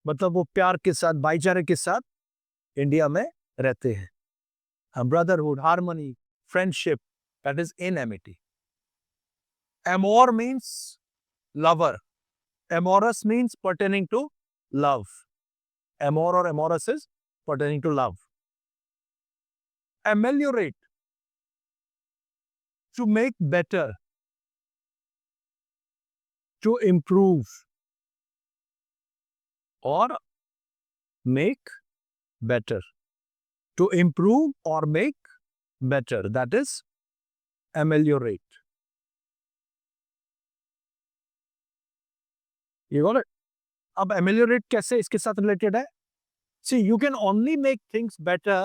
मतलब वो प्यार के साथ, भाईचारे के साथ इंडिया में रहते हैं। Brotherhood, harmony, friendship, that is in amity. Amour means lover, amorous means pertaining to love. Amour और amorous is pertaining to love. Ameliorate, to make better, to improve और मेक बेटर, टू इम्प्रूव और make better, that is ameliorate। You got it? अब ameliorate कैसे इसके साथ related है? See, you can only make things better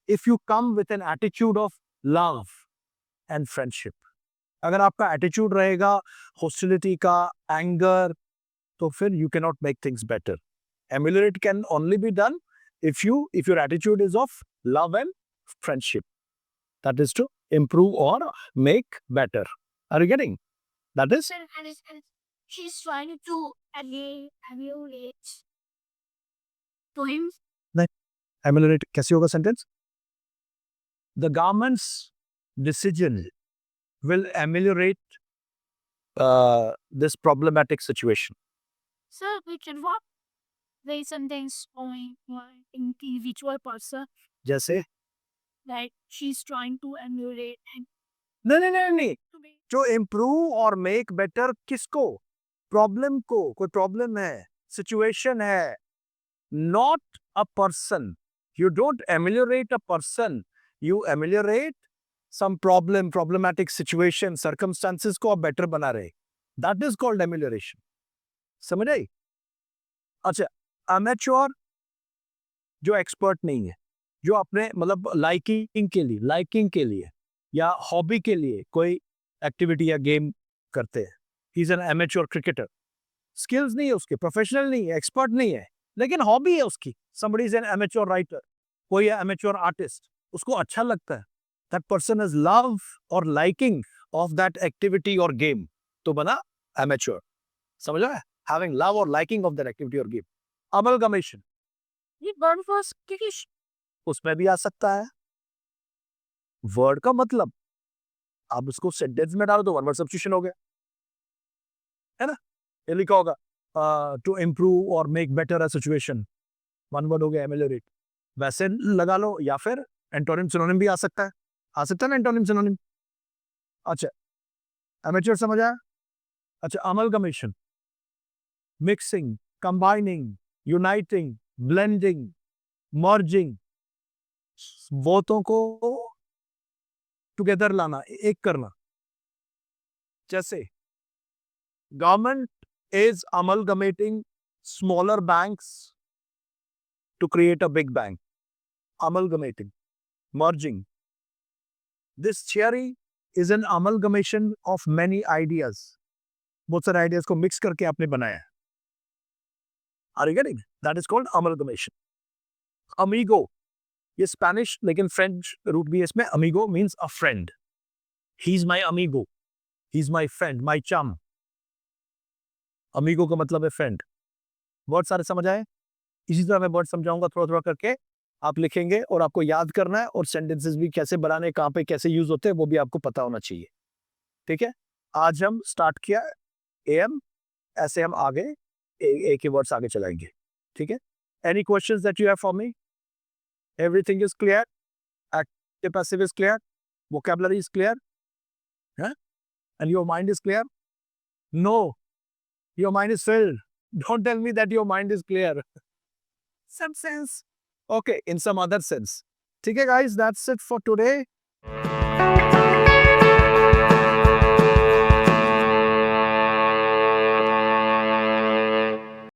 if you come with an attitude of love and friendship। अगर आपका attitude रहेगा hostility का, एंगर, तो फिर you cannot make things better। Ameliorate can only be done if your attitude is of love and friendship, that is to improve or make better। Are you getting? That is And she's trying to emulate to him. ameliorate कैसे होगा sentence? The government's decision will ameliorate this problematic situation. Sir, we can what? They sentence only one individual person, जैसे like she's trying to emulate and नहीं to be जो improve और make better किसको, problem को, कोई problem है, situation है, not a person. You don't ameliorate a person, you ameliorate some problem, problematic situation, circumstances को आप बेटर बना रहे. That is called amelioration. समझ आई? अच्छा, अमेच्योर जो एक्सपर्ट नहीं है, जो अपने मतलब लाइकिंग के लिए या हॉबी के लिए कोई एक्टिविटी या गेम करते हैं. He is an amateur cricketer. Skills नहीं है उसके, प्रोफेशनल नहीं है, एक्सपर्ट नहीं है, लेकिन हॉबी है उसकी. Somebody is an amateur writer, कोई है एमेच्योर आर्टिस्ट, उसको अच्छा लगता है. दैट पर्सन इज लव और लाइकिंग ऑफ दैट एक्टिविटी और गेम, तो बना एमेच्योर. समझ रहा है? हैविंग लव और लाइकिंग ऑफ दैट एक्टिविटी और गेम. अमलगमेशन ये वर्ड फॉर्स क्योंकि उसमें भी आ सकता है. वर्ड का मतलब आप उसको सेंटेंस में डालो तो वन वर्ड सब्स्टिट्यूशन हो गया, है ना? ये लिखा होगा टू इम्प्रूव और make better a situation, one word हो गया एमेलियोरेट. वैसे लगा लो, या फिर एंटोनिम सिनोनिम भी आ सकता है. आ सकता है ना एंटोनिम सिनोनिम. अच्छा, एमेच्योर समझ आया? अच्छा, amalgamation, mixing, combining, uniting, blending, merging, बहुतों को टुगेदर लाना, एक करना. जैसे government is amalgamating smaller banks to create a big bank. Amalgamating, merging. This theory is an amalgamation of many ideas. बहुत सारे ideas को mix करके आपने बनाया है. Are you getting? That is called amalgamation. Amigo, ये Spanish लेकिन French root भी है इसमें. Amigo means a friend. He's my amigo. He's my friend, my chum. Amigo का मतलब है friend. वर्ड सारे समझ आए? इसी तरह मैं वर्ड समझाऊंगा थोड़ा थोड़ा करके, आप लिखेंगे और आपको याद करना है, और सेंटेंसेस भी कैसे बनाने, कहाँ पे कैसे यूज होते हैं वो भी आपको पता होना चाहिए. ठीक है? आज हम स्टार्ट किया एम, ऐसे हम आगे एक ही वर्ड्स आगे चलाएंगे. ठीक है? Any questions that you have for me? Everything is clear? Active passive is clear? Vocabulary is clear? है? And your mind is clear? No, your mind is filled. Don't tell me that your mind is clear. Some sense. Okay, in some other sense. Okay, guys, that's it for today.